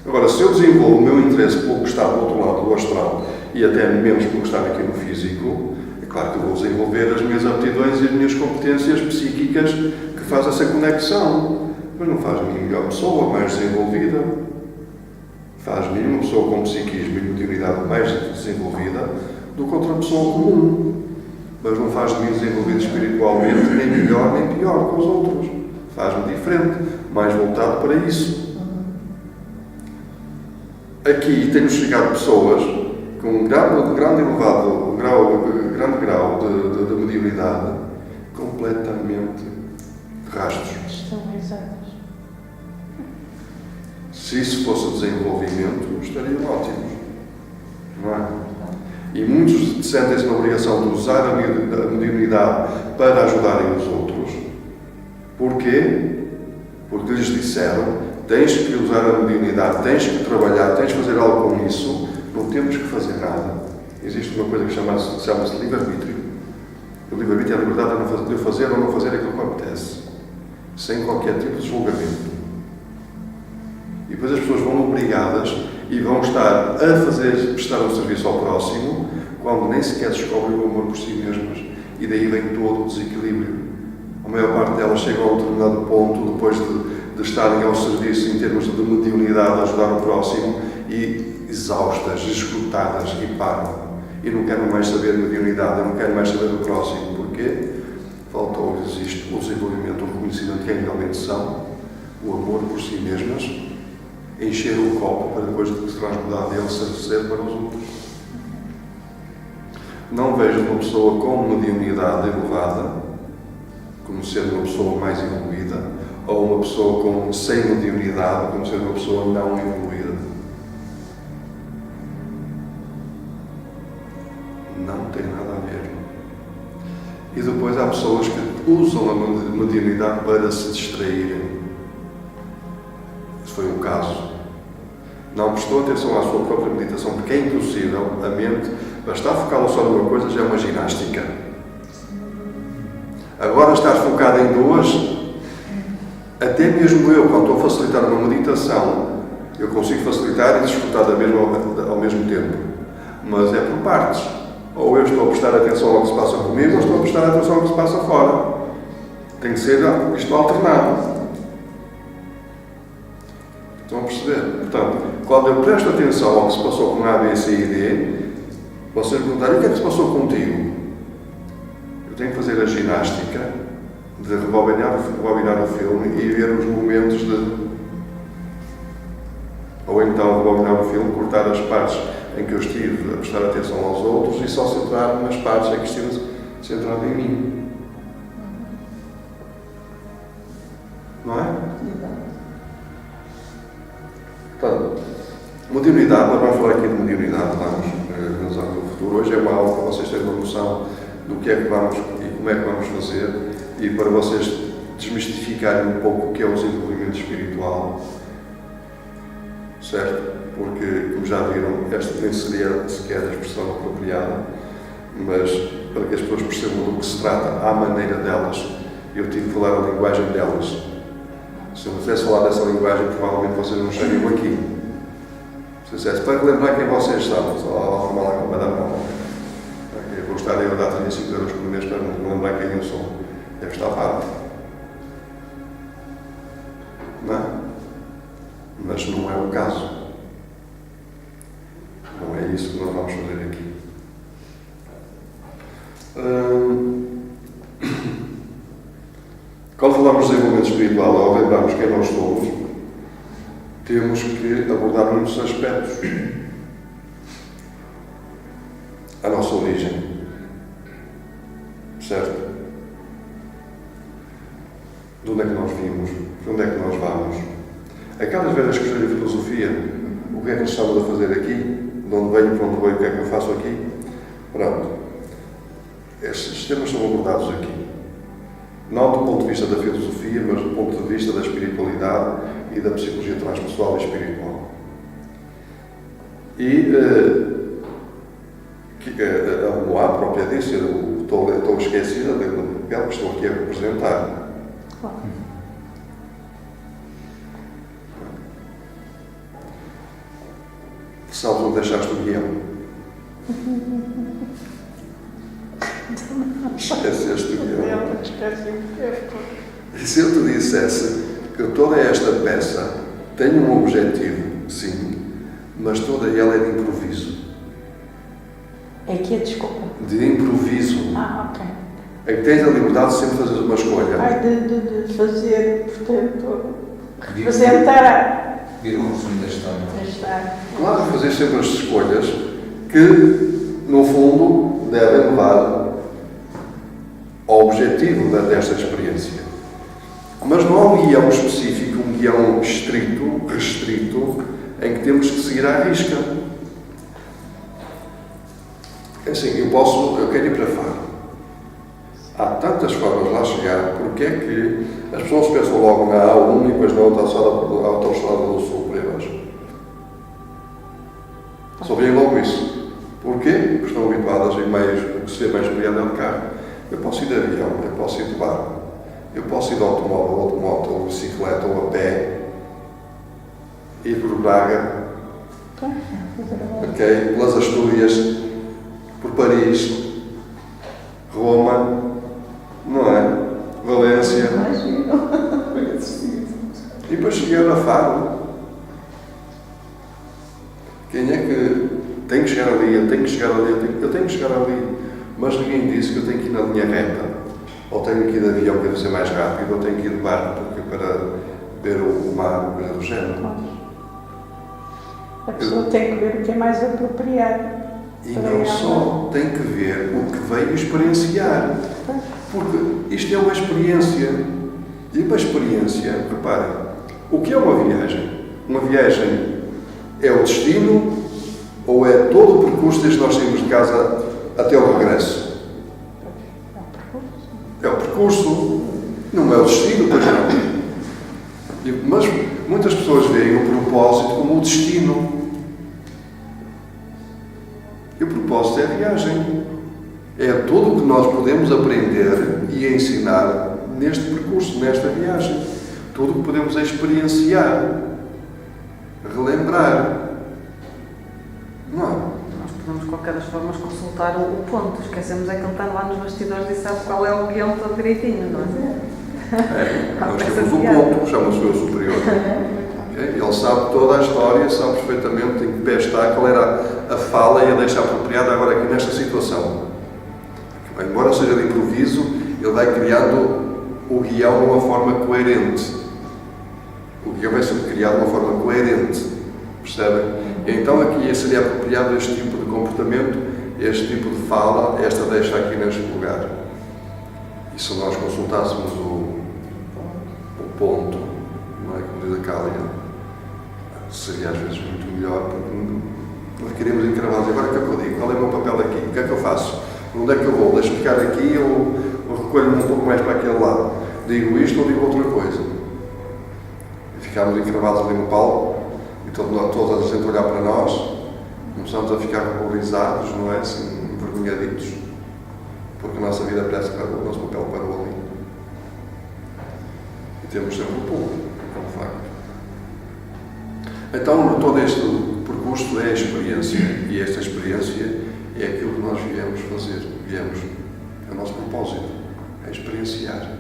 Agora, se eu desenvolvo o meu interesse pelo que está do outro lado do astral e até menos pelo que está aqui no físico, é claro que eu vou desenvolver as minhas aptidões e as minhas competências psíquicas que fazem essa conexão. Mas não faz de mim melhor pessoa, mais desenvolvida. Faz-me uma pessoa com psiquismo e mediunidade mais desenvolvida do que outra pessoa comum. Mas não faz de mim desenvolvido espiritualmente nem melhor nem pior que os outros. Faz-me diferente, mais voltado para isso. aqui tem-nos chegado pessoas com um grande grau de mediunidade completamente rastros. Estabilizadas. Se isso fosse desenvolvimento, estariam ótimos. Não é? E muitos sentem-se na obrigação de usar a mediunidade para ajudarem os outros. Porquê? Porque lhes disseram: tens que usar a mediunidade, tens que trabalhar, tens que fazer algo com isso, não temos que fazer nada. Existe uma coisa que chama-se livre-arbítrio. O livre-arbítrio é a liberdade de eu fazer ou não fazer aquilo que me apetece, sem qualquer tipo de julgamento. E depois as pessoas vão obrigadas e vão estar a prestar um serviço ao próximo, quando nem sequer descobrem o amor por si mesmas. E daí vem todo o desequilíbrio. A maior parte delas chegam a um determinado ponto, depois de estarem ao serviço em termos de mediunidade, ajudar o próximo, e exaustas, esgotadas, e param. E não quero mais saber de mediunidade, eu não quero mais saber do próximo. Porquê? Faltou-lhes isto, o desenvolvimento, o reconhecimento de quem realmente são, o amor por si mesmas, encher o copo para depois de se transbordar dele ser para os outros. Não vejo uma pessoa com mediunidade elevada como sendo uma pessoa mais evoluída, ou uma pessoa sem mediunidade como sendo uma pessoa não evoluída. Não tem nada a ver. E depois há pessoas que usam a mediunidade para se distraírem. Esse foi um caso. Não prestou atenção à sua própria meditação, porque é impossível a mente, bastar focá-la só numa coisa já é uma ginástica. Agora estás focado em duas, até mesmo eu, quando estou a facilitar uma meditação, eu consigo facilitar e desfrutar da mesma ao mesmo tempo. Mas é por partes. Ou eu estou a prestar atenção ao que se passa comigo, ou estou a prestar atenção ao que se passa fora. Tem que ser isto alternado. Estão a perceber? Portanto, quando eu presto atenção ao que se passou com A, B, C e D, vocês perguntarem: o que é que se passou contigo? Eu tenho que fazer a ginástica de rebobinar o filme e ver os momentos de... Ou então rebobinar o filme, cortar as partes em que eu estive a prestar atenção aos outros e só centrar nas partes em que estive centrado em mim. Não é? Portanto, mediunidade, nós vamos falar aqui de mediunidade, vamos usar no futuro. Hoje é uma aula para vocês terem uma noção do que é que vamos e como é que vamos fazer, e para vocês desmistificarem um pouco o que é o desenvolvimento espiritual, certo? Porque, como já viram, esta nem seria sequer a expressão apropriada, mas para que as pessoas percebam do que se trata, à maneira delas, eu tive que falar a linguagem delas. Se eu não tivesse falado dessa linguagem, provavelmente vocês não chegariam aqui. Se dissesse: para lembrar quem vocês são, só arrumar lá com a mão. Eu vou estar a dar 35 euros por mês para me lembrar quem eu sou. Deve estar vago. Não é? Mas não é o caso. Não é isso que nós vamos fazer aqui. Quando falamos de desenvolvimento espiritual, ao lembrarmos quem nós somos, temos que abordar muitos aspectos. A nossa origem. Certo? De onde é que nós vimos? De onde é que nós vamos? Aquelas velhas questões de filosofia, o que é que nós estamos a fazer aqui? De onde venho, para onde vou, o que é que eu faço aqui? Pronto. Estes temas são abordados aqui. Não do ponto de vista da filosofia, mas do ponto de vista da espiritualidade e da psicologia transpessoal e espiritual. E a Moá própria disse: eu estou esquecida do papel que estou aqui a representar. Claro. Salvo onde deixaste o guião. Esqueceste o guião. E se eu te dissesse que toda esta peça tem um objetivo, sim, mas toda ela é de improviso. É que é, desculpa. De improviso. Ok. É que tens a liberdade de sempre fazer uma escolha. De fazer, portanto, representar Vir um resumo da história. a história. Claro, fazer sempre as escolhas que, no fundo, devem levar ao objetivo desta experiência. Mas não há um guião específico, um guião estrito, restrito, em que temos que seguir à risca. É assim, eu quero ir para Faro. Há tantas formas de lá chegar, porque é que as pessoas pensam logo na A1 e depois na autoestrada do Sul, por aí abaixo? Só veem logo isso. Porquê? Porque estão habituadas em meios que se vê mais experiência de carro. Eu posso ir de avião, eu posso ir de barco, eu posso ir de automóvel, ou de moto, ou de bicicleta, ou a pé, ir por Braga, ok? Pelas Astúrias, por Paris, Roma, não é? Valência. E depois chegar a Faro. Quem é que tem que chegar ali? Eu tenho que chegar ali, eu tenho que chegar ali. Mas ninguém disse que eu tenho que ir na linha reta. Ou tenho que ir de avião para ser mais rápido, ou tenho que ir de barco para ver o mar, coisa do género. A pessoa tem que ver o que é mais apropriado. E não só tem que ver o que veio experienciar. Porque isto é uma experiência. E para a experiência, reparem, o que é uma viagem? Uma viagem é o destino ou é todo o percurso desde que nós saímos de casa até o regresso? É o percurso, não é o destino, pois não. Mas muitas pessoas veem o propósito como o destino. E o propósito é a viagem. É tudo o que nós podemos aprender e ensinar neste percurso, nesta viagem. Tudo o que podemos experienciar, relembrar. Não é? Nós podemos, de qualquer das formas, consultar o ponto. Esquecemos é que ele está lá nos bastidores e sabe qual é o guião todo direitinho, não é? Nós temos o ponto, chama-se o superior. Okay? Ele sabe toda a história, sabe perfeitamente em que pé está, qual era a fala e a deixa apropriada agora aqui nesta situação. Embora seja de improviso, ele vai criando o guião de uma forma coerente. O guião vai ser criado de uma forma coerente. Percebem? Então aqui seria apropriado este tipo de comportamento, este tipo de fala, esta deixa aqui neste lugar. E se nós consultássemos o ponto, não é, como diz a Cália, seria às vezes muito melhor, porque nós queremos encravar. Agora o que é que eu digo? Qual é o meu papel aqui? O que é que eu faço? Onde é que eu vou? Deixo-me ficar aqui ou recolho-me um pouco mais para aquele lado? Digo isto ou digo outra coisa? E ficámos encravados ali no palco e toda a gente olhar para nós, começamos a ficar horrorizados, não é? Assim, envergonhaditos, porque a nossa vida parece que o nosso papel parou ali. E temos sempre um pouco, é um facto. Então, todo este percurso é a experiência, e esta experiência é aquilo que nós viemos fazer, é o nosso propósito, é experienciar.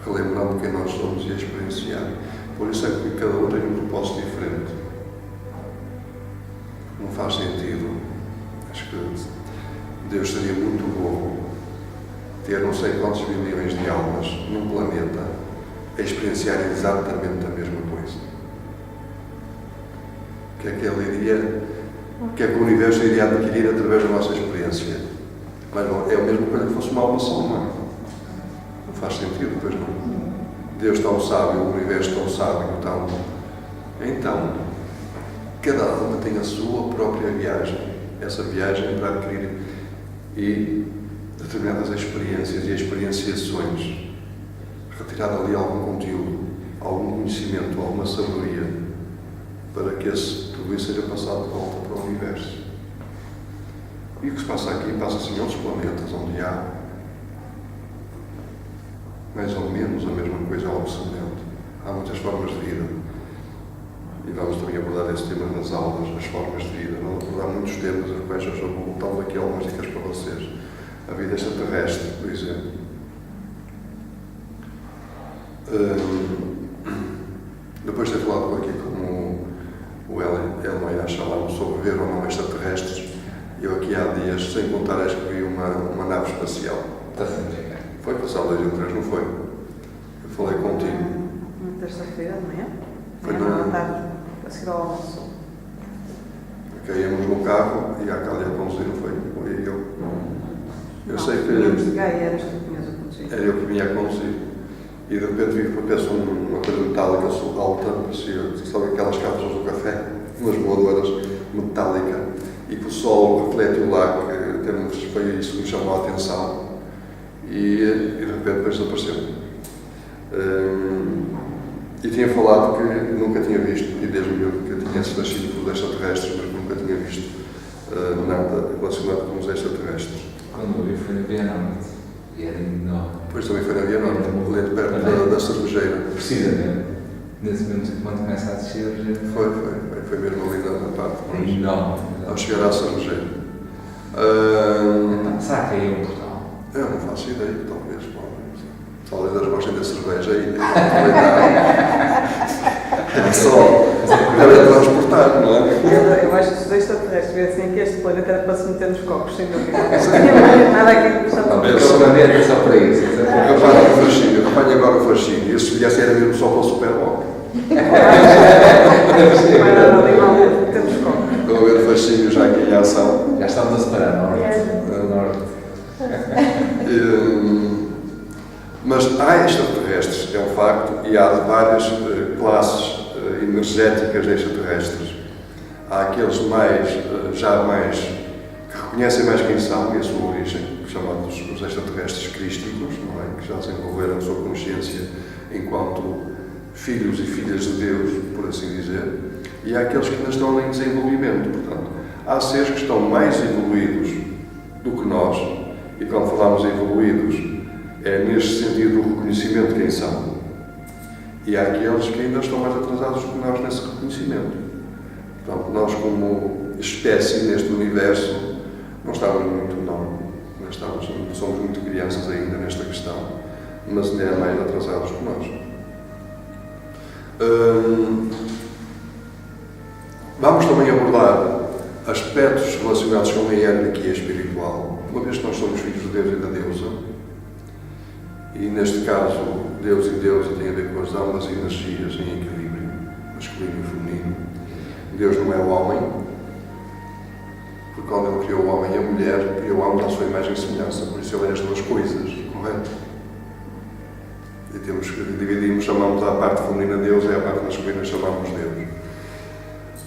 Relembrando quem nós somos e a experienciar. Por isso é que cada um tem um propósito diferente. Não faz sentido. Acho que Deus seria muito bom ter não sei quantos bilhões de almas num planeta a experienciar exatamente a mesma coisa. O que é que ele iria, o que é que o universo iria adquirir através da nossa experiência? Mas é a mesma coisa que fosse uma alma só, não é? Não faz sentido, pois não. Deus tão sábio, o universo tão sábio, tão... Então, cada alma tem a sua própria viagem. Essa viagem para adquirir e determinadas experiências e experienciações. Retirar ali algum conteúdo, algum conhecimento, alguma sabedoria, para que tudo isso seja passado de volta para o universo. E o que se passa aqui passa-se em outros planetas, onde há mais ou menos a mesma coisa ao semelhante. Há muitas formas de vida. E vamos também abordar esse tema nas aulas, as formas de vida. Vamos abordar muitos temas, as quais eu vou voltando aqui algumas dicas para vocês. A vida extraterrestre, por exemplo. Depois de ter falado aqui com o Elmo Yashalam sobre ver ou não extraterrestres, eu aqui há dias, sem contar, acho que vi uma nave espacial. Está sempre. Foi passado 2 ou 3, não foi? Eu falei contigo. Terça-feira de manhã? Foi à tarde, a seguir ao almoço. Ok, íamos no carro e a Cália a conduzir, não foi? Ou ia eu? Eu sei Íamos de que Gaia, eras tu que tinhas a conduzir. era eu que vinha a conduzir. E de repente vi que penso uma coisa metálica alta, parecia, sabe aquelas cápsulas do café, umas voadoras metálica, e que o sol refletiu lá, que foi isso que me chamou a atenção. E de repente depois desapareceu. E tinha falado que nunca tinha visto, e desde que eu tinha sido fascínio pelos extraterrestres, mas nunca tinha visto nada relacionado com os extraterrestres. Quando eu vi foi na Via Norte. E era enorme. Depois também foi na Via Norte, ali perto da cervejeira. Precisamente. Nesse momento, quando começa a descer, Foi mesmo ali na parte. é enorme. Ao chegar à cervejeira. Será que aí é um portal? Eu não faço ideia, talvez. Talvez eles gostem da cerveja e aproveitar. É só transportar, não é? Eu acho que os extraterrestres veem assim que este planeta era para se meter nos copos, sem dúvida. Não nada aqui que Não, Eu sou maneira só para isso. Apanha o fascínio, apanha agora o fascínio. E se viesse era mesmo só para o Superboc. Vai dar ali mal meter nos copos. Estou a ver o fascínio já aqui em ação. Já estamos a separar norte. Mas há extraterrestres, é um facto, e há várias classes energéticas de extraterrestres. Há aqueles que reconhecem mais quem são e a sua origem, chamados os extraterrestres crísticos, não é? Que já desenvolveram a sua consciência enquanto filhos e filhas de Deus, por assim dizer. E há aqueles que ainda estão em desenvolvimento, portanto. Há seres que estão mais evoluídos do que nós, e quando falamos evoluídos, é neste sentido o reconhecimento de quem são. E há aqueles que ainda estão mais atrasados do que nós nesse reconhecimento. Portanto, nós como espécie neste universo não estamos muito, somos muito crianças ainda nesta questão, mas ainda é mais atrasados que nós. Vamos também abordar aspectos relacionados com a hierarquia espiritual, uma vez que nós somos filhos de Deus e da deusa. E neste caso, Deus e deusa tem a ver com as ambas energias em equilíbrio, masculino e feminino. Deus não é o homem, porque quando Ele criou o homem e a mulher, criou o homem à sua imagem e semelhança, por isso Ele é as duas coisas, correto? E temos que dividirmos, chamamos a parte feminina Deus e a parte masculina chamamos Deus.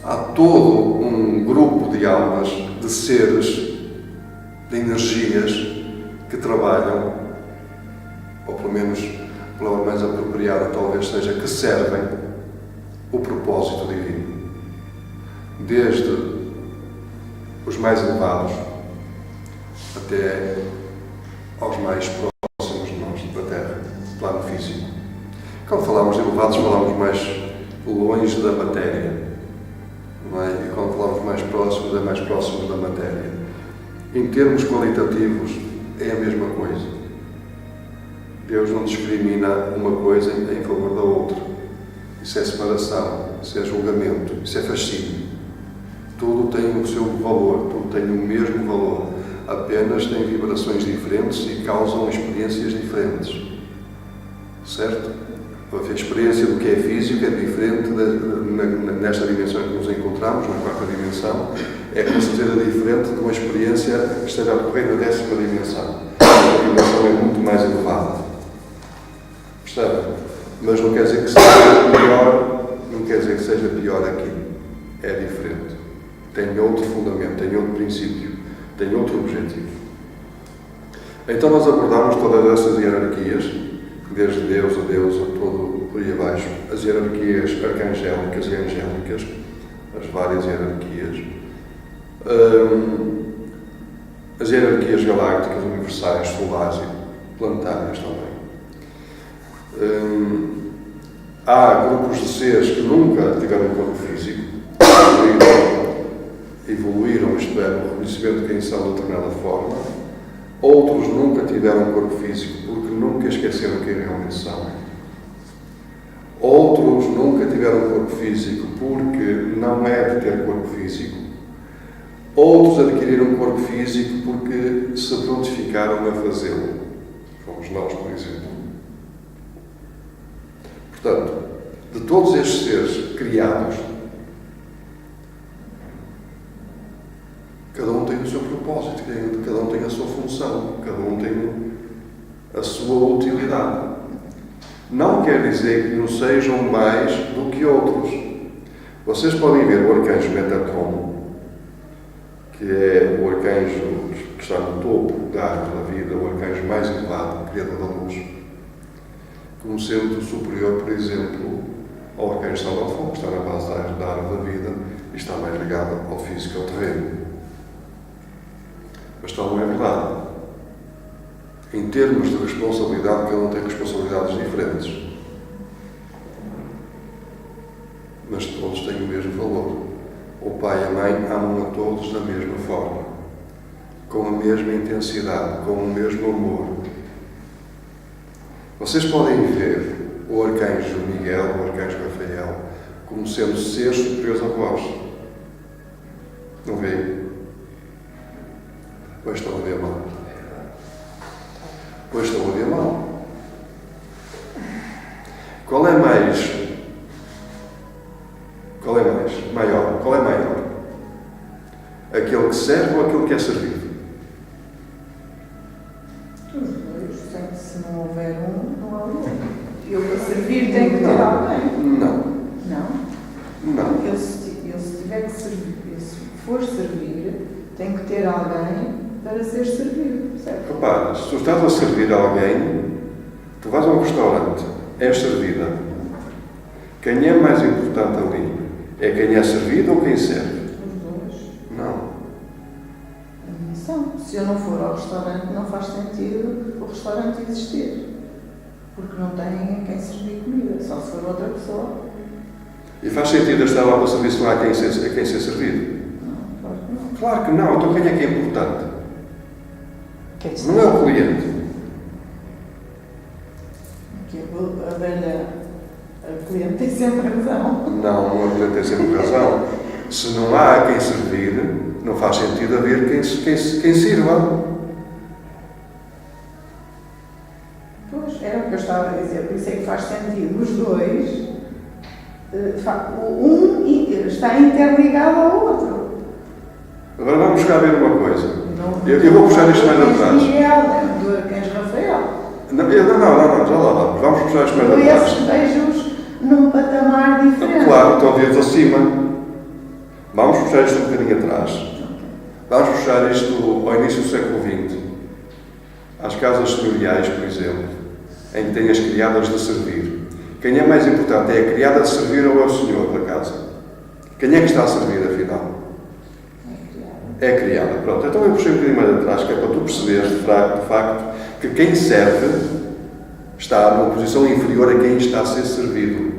Há todo um grupo de almas, de seres, de energias que trabalham, ou pelo menos a palavra mais apropriada talvez seja, que servem o propósito divino. Desde os mais elevados até aos mais próximos de nós, da Terra, plano físico. Quando falamos de elevados, falamos mais longe da matéria, não é? E quando falamos mais próximos, é mais próximos da matéria. Em termos qualitativos, é a mesma coisa. Deus não discrimina uma coisa em favor da outra. Isso é separação, isso é julgamento, isso é fascínio. Tudo tem o seu valor, tudo tem o mesmo valor, apenas tem vibrações diferentes e causam experiências diferentes. Certo? A experiência do que é físico é diferente nesta dimensão em que nos encontramos, na quarta dimensão, é com certeza diferente de uma experiência que esteja a decorrer na 10ª dimensão. A dimensão é muito mais elevada. Percebe? Mas não quer dizer que seja pior, não quer dizer que seja pior aqui. É diferente. Tem outro fundamento, tem outro princípio, tem outro objetivo. Então nós abordamos todas essas hierarquias, desde Deus a deusa, todo por aí abaixo, as hierarquias arcangélicas e angélicas, as várias hierarquias, as hierarquias galácticas, universais, solares e planetárias também. Há grupos de seres que nunca tiveram um corpo físico, evoluíram, isto é, no reconhecimento de quem são de determinada forma. Outros nunca tiveram um corpo físico porque nunca esqueceram quem realmente são. Outros nunca tiveram um corpo físico porque não é de ter corpo físico. Outros adquiriram um corpo físico porque se prontificaram a fazê-lo. Fomos nós, por exemplo. Portanto, de todos estes seres criados, cada um tem o seu propósito, cada um tem a sua função, cada um tem a sua utilidade. Não quer dizer que não sejam mais do que outros. Vocês podem ver o arcanjo Metatron, que é o arcanjo que está no topo da árvore da vida, o arcanjo mais elevado, criador da luz, como sendo superior, por exemplo, ao arcanjo Salomão, que está na base da árvore da vida e está mais ligado ao físico e ao terreno. Mas tal não é verdade. Em termos de responsabilidade, cada um tem responsabilidades diferentes. Mas todos têm o mesmo valor. O pai e a mãe amam a todos da mesma forma, com a mesma intensidade, com o mesmo amor. Vocês podem ver o arcanjo Miguel, o arcanjo Rafael, como sendo seres superiores a vós. Não veem? Pois estão a ver mal. Pois estão a ver mal. Qual é maior? Qual é maior? Aquele que serve ou aquele que é servido? Os dois, se não houver um, não há outro. Eu para servir tenho que ter alguém. Não. Não? Não. Eu se tiver que servir, se for servir, tenho que ter alguém para ser servido, certo? Repara, se tu estás a servir alguém, tu vais a um restaurante, és servida. Quem é mais importante ali? É quem é servido ou quem serve? Os dois. Não. São. Se eu não for ao restaurante, não faz sentido o restaurante existir. Porque não tem quem servir comida, só se for outra pessoa. E faz sentido eu estar lá para servir se não há quem ser servido? Não, claro que não. Claro que não. Então quem é que é importante? Não é o cliente. Porque a velha, a cliente tem sempre razão. Não, o cliente tem sempre razão. Se não há quem servir, não faz sentido haver quem sirva. Pois, era o que eu estava a dizer, por isso é que faz sentido os dois. Um está interligado ao outro. Agora vamos cá ver uma coisa. Eu vou puxar isto mais atrás. Do arcanjo Rafael. Não, já lá vamos. Vamos puxar isto mais atrás. Esses vejo-os num patamar diferente. Claro, estão deles acima. Vamos puxar isto um bocadinho atrás. Vamos puxar isto ao início do século XX. Às casas senhoriais, por exemplo, em que tem as criadas de servir. Quem é mais importante? É a criada de servir ou é o senhor da casa? Quem é que está a servir, afinal? É a criada. Pronto, então eu puxei um bocadinho mais atrás, que é para tu perceberes, de facto, que quem serve está numa posição inferior a quem está a ser servido.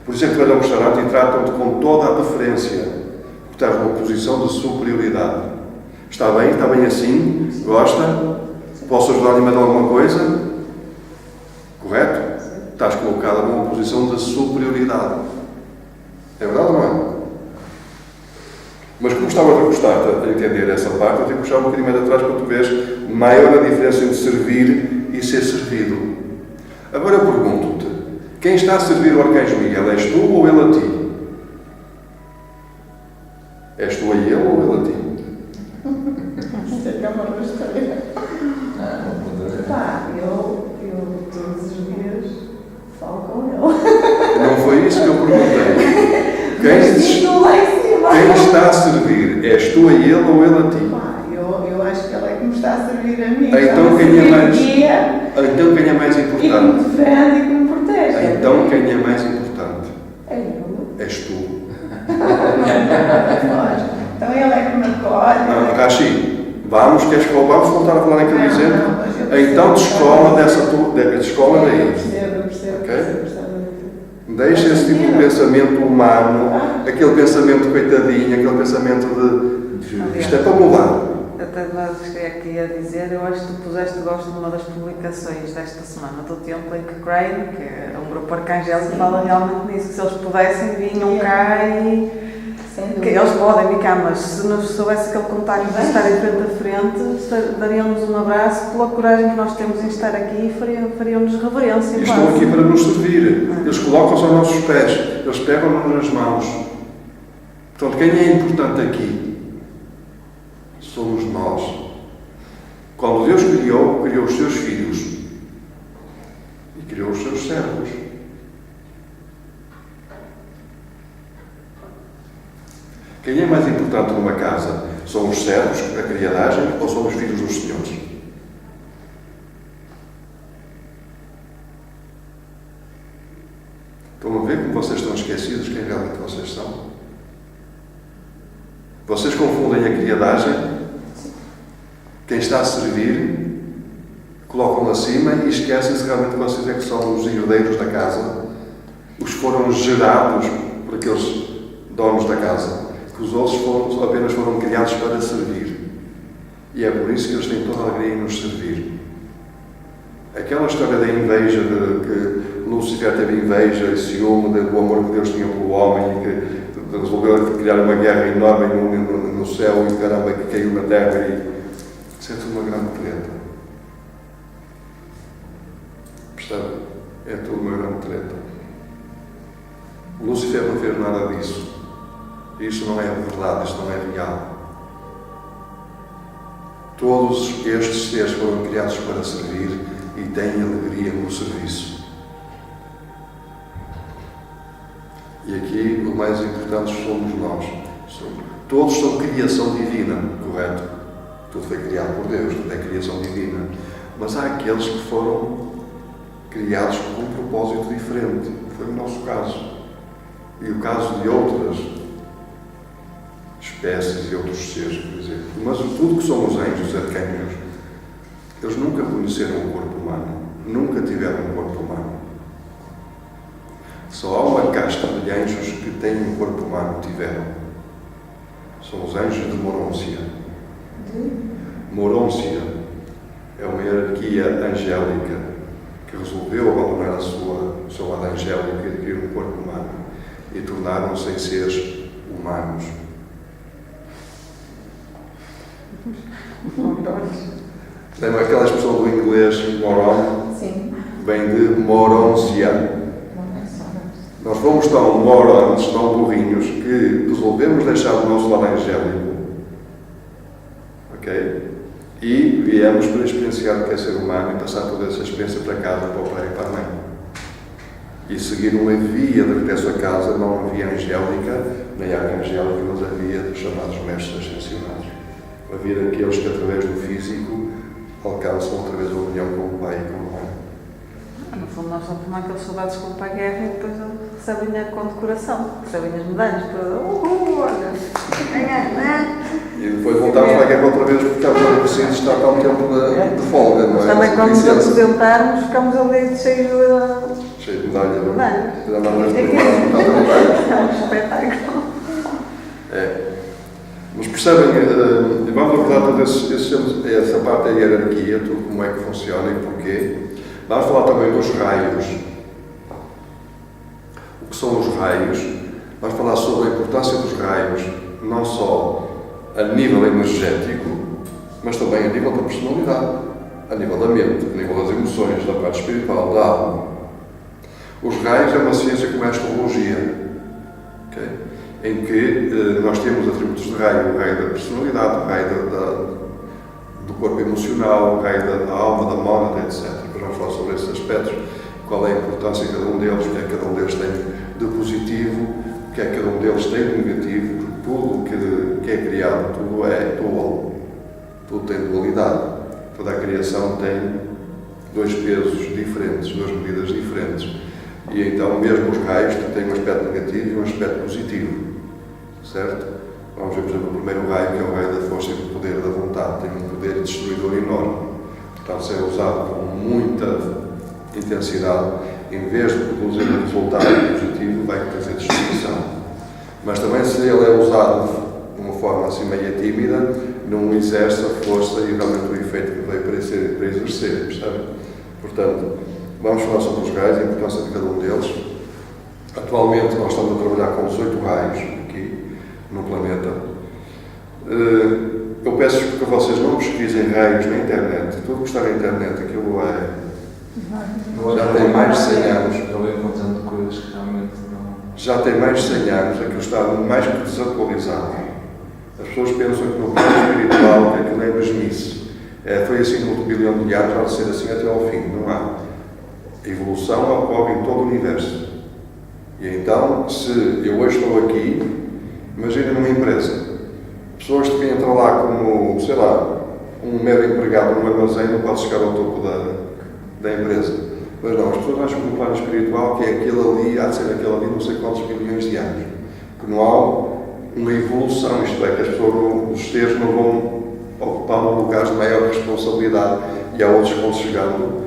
Por isso é que tu vais a um restaurante e tratam-te com toda a deferência, porque estás numa posição de superioridade. Está bem assim? Gosta? Posso ajudar-lhe a dar alguma coisa? Correto? Estás colocada numa posição de superioridade. É verdade ou não é? Mas como estava a gostar a entender essa parte, eu tenho que puxar um bocadinho mais atrás para tu veres maior a diferença entre servir e ser servido. Agora eu pergunto-te, quem está a servir o arcanjo Miguel, és tu ou ele a ti? És tu a ele ou ele a ti? Isso é que é uma rasteira. Pá, eu todos os dias falo com ele. Não foi isso que eu perguntei. Quem está a servir? És tu a ele ou ele a ti? Pá, eu acho que ele é que me está a servir a mim. Então quem é mais E que me importante? defende e que me protege. Então quem é mais importante? É eu. És tu. Então ele é que me acolhe. Não, Rashi, vamos voltar a falar naquele exemplo? Mas eu Então descola descola daí. Eu percebo. Ok? Deixa esse tipo de pensamento humano, aquele pensamento coitadinho, aquele pensamento de isto é para mudar. Até cheguei aqui a dizer, eu acho que tu puseste gosto numa das publicações desta semana do Temple em que Crane, que é um grupo arcangélico que fala realmente nisso, que se eles pudessem vinham cá e Sem Que dúvida. eles podem ficar, mas se nos soubesse aquele contacto de estar em frente a frente, daríamos um abraço pela coragem que nós temos em estar aqui e fariam-nos reverência. E estão quase. aqui para nos servir. Eles colocam-se aos nossos pés. Eles pegam-nos nas mãos. Portanto, quem é importante aqui? Somos nós. Quando Deus criou os seus filhos. E criou os seus servos. Quem é mais importante numa casa? São os servos, a criadagem, ou são os filhos dos senhores? Estão a ver como vocês estão esquecidos quem realmente vocês são? Vocês confundem a criadagem, quem está a servir, colocam acima e esquecem-se realmente que vocês é que são os herdeiros da casa, os que foram gerados por aqueles donos da casa, que os outros apenas foram criados para servir. E é por isso que eles têm toda a alegria em nos servir. Aquela história da inveja, de que Lúcifer teve inveja e ciúme do amor que Deus tinha pelo homem e que resolveu criar uma guerra enorme no céu e caramba, que caiu na terra e isso é tudo uma grande treta. Percebe? É tudo uma grande treta. Lúcifer não fez nada disso. Isto não é verdade, isto não é real. Todos estes seres foram criados para servir e têm alegria no serviço. E aqui o mais importante somos nós. Todos são criação divina, correto? Tudo foi criado por Deus, tudo é criação divina. Mas há aqueles que foram criados com um propósito diferente. Foi o nosso caso. E o caso de outras espécies e outros seres, por exemplo. Mas tudo que são os anjos arcanjos, eles nunca conheceram o corpo humano, nunca tiveram um corpo humano. Só há uma casta de anjos que têm um corpo humano, tiveram. São os anjos de Morôncia. Morôncia é uma hierarquia angélica que resolveu abandonar o seu lado angélico e adquirir um corpo humano e tornaram-se em seres humanos. Lembra aquela expressão do inglês moron? Sim. Vem de morôncia. Nós fomos tão morons, tão burrinhos, que resolvemos deixar o nosso lado angélico. Ok? E viemos para experienciar o que é ser humano e passar toda essa experiência para casa, para o pai e para a mãe. E seguir uma via de regresso a casa, não havia angélica, nem arcangélica, mas havia dos chamados mestres ascensionados. Havia aqueles que, através do físico, alcançam outra vez a união com o pai e com a mãe. No fundo, nós somos como aqueles soldados que vão para a guerra e depois recebem a condecoração, recebem as medalhas, olha, E depois voltámos para a guerra outra vez porque estávamos adormecidos e está cá um tempo de folga, não é? também quando nos Licença. aposentarmos, ficamos ali cheios de Cheio de medalha, não é? medalhas. Já não lembro de medalha. É um espetáculo. É. Mas percebem, vamos abordar toda essa parte da hierarquia, tudo como é que funciona e porquê. Vamos falar também dos raios. O que são os raios? Vamos falar sobre a importância dos raios, não só a nível energético, mas também a nível da personalidade, a nível da mente, a nível das emoções, da parte espiritual, da alma. Os raios é uma ciência como a astrologia, okay? Em que nós temos atributos de raio, o raio da personalidade, o raio do corpo emocional, o raio da alma, da mónada, etc. Depois vamos falar sobre esses aspectos, qual é a importância de cada um deles, o que é que cada um deles tem de positivo, o que é que cada um deles tem de negativo, porque tudo que é criado, tudo é dual, tudo tem dualidade. Toda a criação tem dois pesos diferentes, duas medidas diferentes. E então, mesmo os raios têm um aspecto negativo e um aspecto positivo. Certo? Vamos ver, por exemplo, o primeiro raio, que é o raio da força e do poder da vontade. Tem um poder destruidor enorme. Portanto, se é usado com muita intensidade, em vez de produzir um resultado positivo, vai trazer destruição. Mas também, se ele é usado de uma forma assim meio tímida, não exerce a força e realmente o efeito que veio para exercer. Percebe? Portanto, vamos falar sobre os raios, a importância de cada um deles. Atualmente nós estamos a trabalhar com 18 raios aqui, no planeta. Eu peço que vocês não pesquisem raios na internet. Tudo que está na internet, aquilo já tem mais de 100 anos. Eu vou encontrando coisas que realmente não. Já tem mais de 100 anos, aquilo está mais que desatualizado. As pessoas pensam que no plano espiritual que aquilo é mesmice. Foi assim no último bilhão de anos, vai ser assim até ao fim. Não há. A evolução ocorre em todo o universo. E então, se eu hoje estou aqui, imagina numa empresa. Pessoas que entram lá como, sei lá, um mero empregado num armazém não pode chegar ao topo da empresa. Mas não, as pessoas acham que no plano espiritual que é aquele ali, há de ser aquele ali não sei quantos bilhões de anos. Que não há uma evolução, isto é, que as pessoas, os seres não vão ocupar um lugar de maior responsabilidade e há outros que vão chegando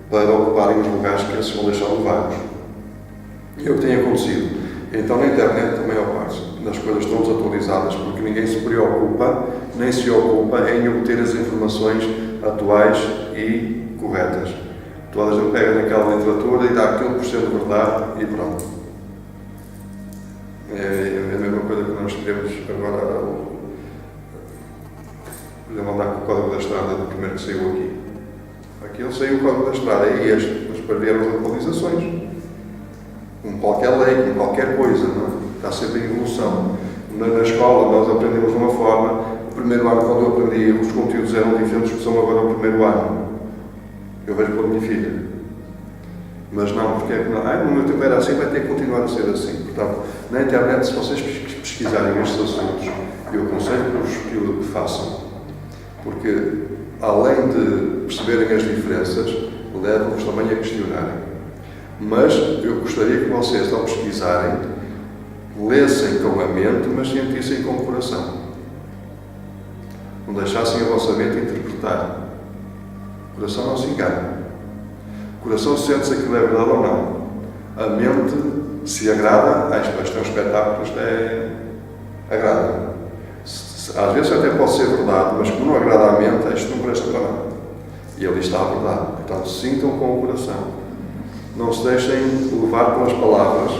para ocuparem os lugares que eles vão deixando vagos. E é o que tem acontecido. Então na internet a maior parte das coisas estão desatualizadas porque ninguém se preocupa, nem se ocupa em obter as informações atuais e corretas. Toda a gente pega naquela literatura e dá aquilo por cento de verdade e pronto. É a mesma coisa que nós temos agora, por exemplo, andar com o código da estrada do primeiro que saiu aqui. Aquele saiu o código da estrada, é este, mas depois vieram as atualizações. Como qualquer lei, como qualquer coisa, não é? Está sempre em evolução. Na escola nós aprendemos de uma forma, o primeiro ano quando eu aprendi os conteúdos eram diferentes que são agora o primeiro ano. Eu vejo pela minha filha. Mas não, porque é que não? No meu tempo era assim, vai ter que continuar a ser assim. Portanto, na internet, se vocês pesquisarem estes assuntos, eu aconselho-vos que o façam. Porque, além de perceberem as diferenças, levam-vos também a questionarem. Mas eu gostaria que vocês, ao pesquisarem, lessem com a mente, mas sentissem com o coração. Não deixassem a vossa mente interpretar. O coração não se engana. O coração sente se aquilo é verdade ou não. A mente se agrada, isto é um espetáculo, isto agrada. Às vezes até pode ser verdade, mas como não agrada à mente, isto não presta para nada. E ali está a verdade. Então sintam com o coração. Não se deixem levar pelas palavras,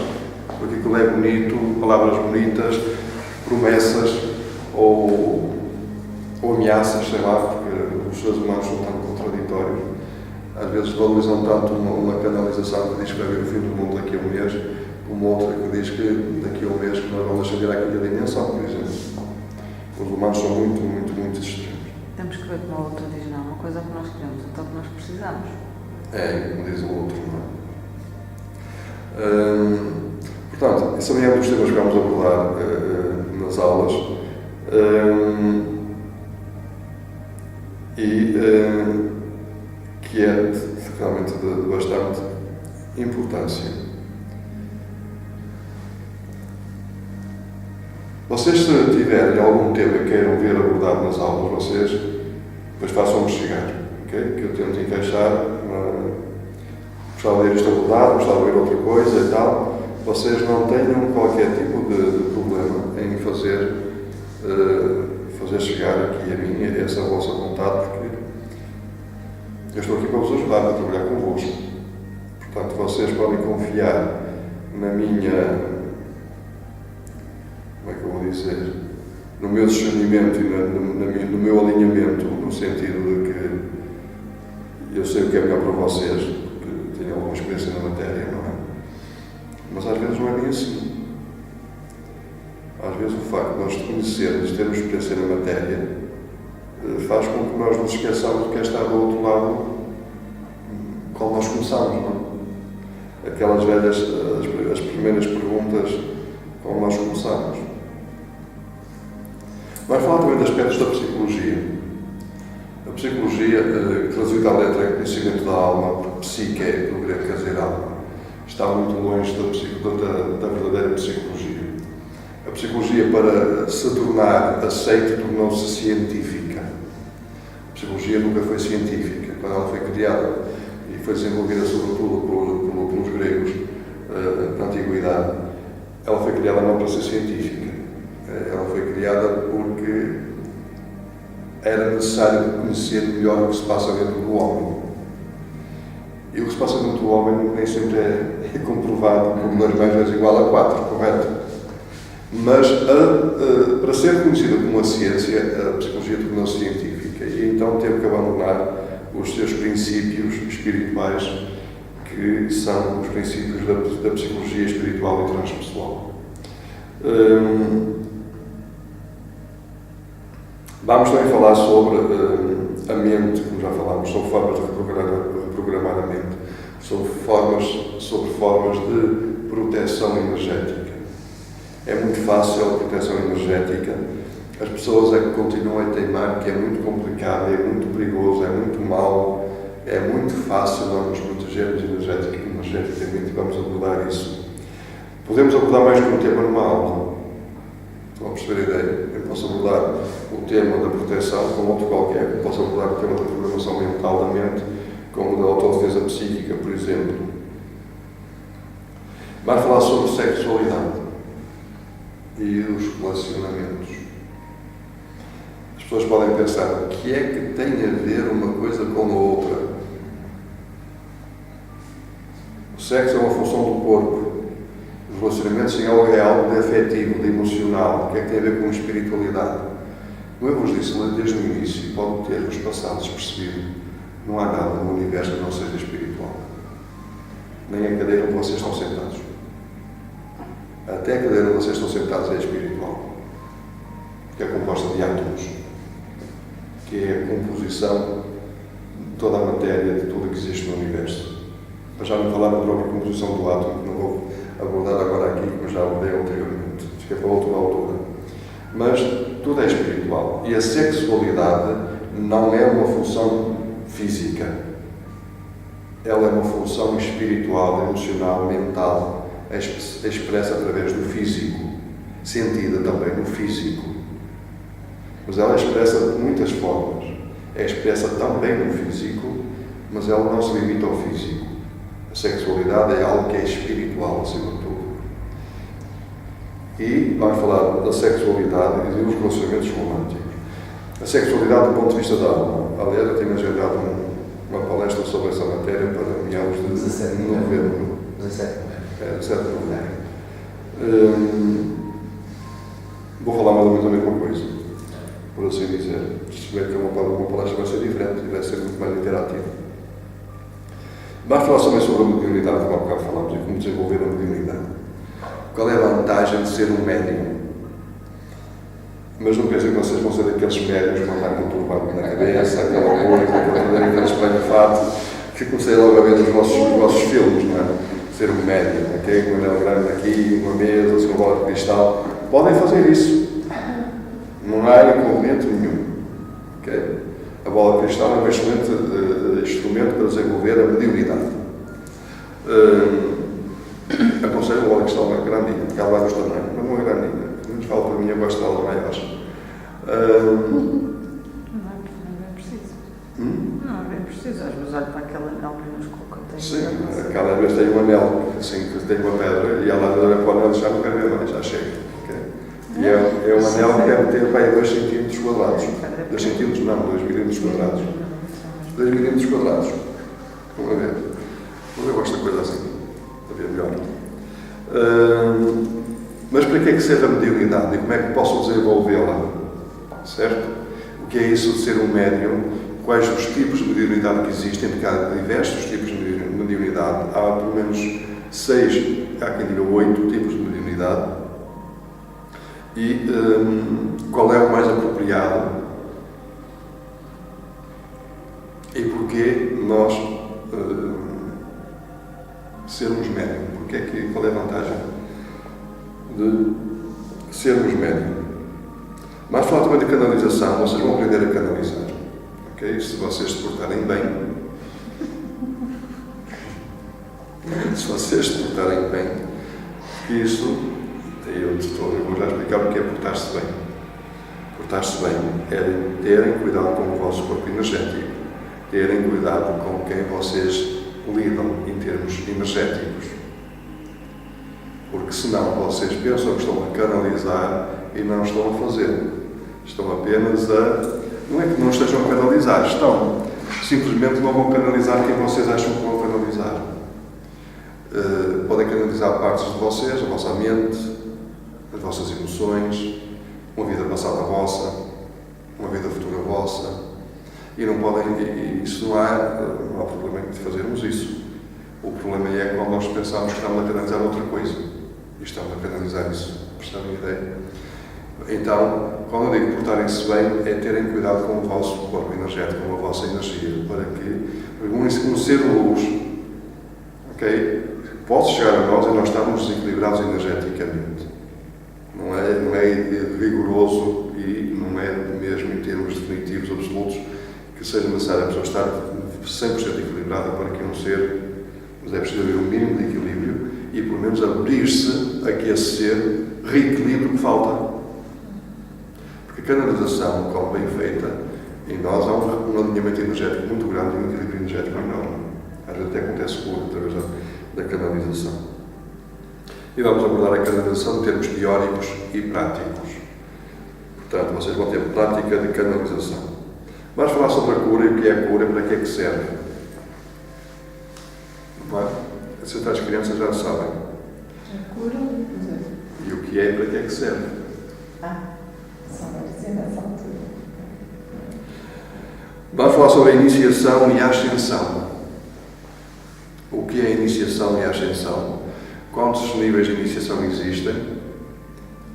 porque aquilo é bonito, palavras bonitas, promessas ou ameaças, sei lá, porque os seres humanos são tão contraditórios. Às vezes valorizam tanto uma canalização que diz que vai haver o fim do mundo daqui a um mês, como outra que diz que daqui a um mês que nós vamos ascender à quinta dimensão, por exemplo. Os humanos são muito, muito, muito extremos. Temos que ver como o outro diz, não, uma coisa é o que nós queremos, então que nós precisamos. É, como diz o outro, não é? Portanto, esse também é um dos temas que vamos abordar nas aulas que é realmente de bastante importância. Vocês, se tiverem algum tema que queiram ver abordado nas aulas, vocês depois façam-me chegar, ok? Que eu tento encaixar. Gostava de ver isto abordado, gostava de ver outra coisa e tal. Vocês não tenham qualquer tipo de problema em fazer chegar aqui a mim essa vossa vontade, porque eu estou aqui para vos ajudar a trabalhar convosco. Portanto, vocês podem confiar na minha, como é que eu vou dizer, no meu discernimento e no meu alinhamento, no sentido de que eu sei o que é melhor para vocês, porque tenho alguma experiência na matéria, não é? Mas às vezes não é bem assim. Às vezes o facto de nós conhecermos, termos experiência na matéria, faz com que nós nos esqueçamos de quem está do outro lado quando nós começamos, não é? Aquelas velhas, as primeiras perguntas quando nós começamos. Vamos falar também de aspectos da psicologia. A psicologia, traduzida à letra, é conhecimento da alma, porque psique é, no grego, quer dizer alma. Está muito longe da verdadeira psicologia. A psicologia, para se tornar aceite, tornou-se científica. A psicologia nunca foi científica. Quando ela foi criada e foi desenvolvida sobretudo pelos gregos na Antiguidade, ela foi criada não para ser científica. Ela foi criada porque era necessário conhecer melhor o que se passa dentro do homem. E o que se passa dentro do homem nem sempre é comprovado como 2 mais 2 igual a 4, correto? Mas para ser conhecida como uma ciência, a psicologia tornou-se científica e então teve que abandonar os seus princípios espirituais, que são os princípios da psicologia espiritual e transpessoal. Vamos também falar sobre a mente, como já falámos, sobre formas de reprogramar a mente, sobre formas de proteção energética. É muito fácil a proteção energética. As pessoas é que continuam a teimar que é muito complicado, é muito perigoso, é muito mau, é muito fácil nós nos protegermos energeticamente e vamos abordar isso. Podemos abordar mais que um tema numa aula. Estão a perceber a ideia? Eu posso abordar o tema da proteção como outro qualquer. Eu posso abordar o tema da programação mental da mente, como da autodefesa psíquica, por exemplo. Vamos falar sobre sexualidade e os relacionamentos. As pessoas podem pensar, o que é que tem a ver uma coisa com a outra? O sexo é uma função do corpo. Os relacionamentos é algo de afetivo, de emocional. O que é que tem a ver com espiritualidade? Como eu vos disse desde o início, pode ter-vos passado despercebido, não há nada no universo que não seja espiritual. Nem a cadeira onde vocês estão sentados. Até a cadeira onde vocês estão sentados é espiritual. Que é composta de átomos. Que é a composição de toda a matéria, de tudo que existe no universo. Mas já me falaram da própria composição do átomo, que não vou abordar agora aqui, como já abordei anteriormente. Isto é para outra altura. Mas tudo é espiritual. E a sexualidade não é uma função física. Ela é uma função espiritual, emocional, mental, expressa através do físico, sentida também no físico. Mas ela é expressa de muitas formas. É expressa também no físico, mas ela não se limita ao físico. A sexualidade é algo que é espiritual, acima de tudo. E vamos falar da sexualidade e dos relacionamentos românticos. A sexualidade do ponto de vista da alma. Aliás, eu tenho agendado uma palestra sobre essa matéria para meados de 17 de novembro. 17 de novembro. 17 de novembro. Vou falar mais ou menos a mesma coisa, por assim dizer. Se bem que uma palestra vai ser diferente e vai ser muito mais interativa. Vamos falar também sobre a mediunidade, como há bocado falámos, e como desenvolver a mediunidade. Qual é a vantagem de ser um médium? Mas não pensem que vocês vão ser daqueles médiums que vão estar com um turbante na cabeça, aquela coisa, aquele espelho-fato, que comecei logo a ver nos vossos filmes, não é? Ser um médium, okay? Com um anel grande aqui, uma mesa, uma bola de cristal. Podem fazer isso. Não há inconveniente nenhum. Okay? A bola de cristal é um excelente instrumento para desenvolver a mediunidade. Aconselho a bola de cristal mais grandinha, porque há vários tamanhos, mas não é grandinha. Nos falo para mim, eu gosto delas maiores. Não é preciso. Não é bem preciso. Às vezes olho para aquele anel minúsculo que eu tenho. Sim, aquela vez tem um anel, assim, que tem uma pedra, e ela olha para o anel e já não quer ver mais, já chega. Okay? E é um anel que deve ter para aí 2 centímetros quadrados. 2 centímetros não, 2 milímetros quadrados. 2 milímetros quadrados. Vamos ver. Eu gosto de coisa assim. Para ver melhor. Mas para que é que serve a mediunidade? E como é que posso desenvolvê-la? Certo? O que é isso de ser um médium? Quais os tipos de mediunidade que existem? Porque há diversos tipos de mediunidade. Há pelo menos 6, há quem diga 8 tipos de mediunidade. E qual é o mais apropriado? E porquê nós sermos médium? Qual é a vantagem de sermos médium? Mas falar também de canalização, vocês vão aprender a canalizar. Okay? Se vocês se portarem bem. Se vocês se portarem bem, isso, eu vou já explicar o que é portar-se bem. Portar-se bem é terem cuidado com o vosso corpo energético, terem cuidado com quem vocês lidam em termos energéticos. Porque senão vocês pensam que estão a canalizar e não estão a fazer. Estão apenas a... Não é que não estejam a canalizar, estão. Simplesmente não vão canalizar quem vocês acham que vão canalizar. Podem canalizar partes de vocês, a vossa mente, as vossas emoções, uma vida passada vossa, uma vida futura vossa. E não podem, isso não há problema de fazermos isso. O problema é quando nós pensamos que estamos a canalizar outra coisa. E estamos a canalizar isso. Percebem a ideia? Então, quando eu digo portarem-se bem, é terem cuidado com o vosso corpo energético, com a vossa energia, para que um ser de luz, ok? Pode chegar a nós e nós estamos desequilibrados energeticamente. Não é rigoroso e não é mesmo em termos definitivos, absolutos, que seja necessário a pessoa estar 100% equilibrada para que um ser, mas é preciso haver um mínimo de equilíbrio e pelo menos abrir-se a que esse ser reequilíbrio que falta. Porque a canalização, como bem feita, em nós há um alinhamento energético muito grande e um equilíbrio energético enorme. Às vezes até acontece com através da canalização. E vamos abordar a canalização em termos teóricos e práticos. Portanto, vocês vão ter prática de canalização. Vamos falar sobre a cura e o que é a cura e para que é que serve. Não é? As crianças já sabem. A cura, e o que é e para que é que serve. só vai dizer nessa altura. Vamos falar sobre a iniciação e a ascensão. O que é a iniciação e a ascensão? Quantos níveis de iniciação existem?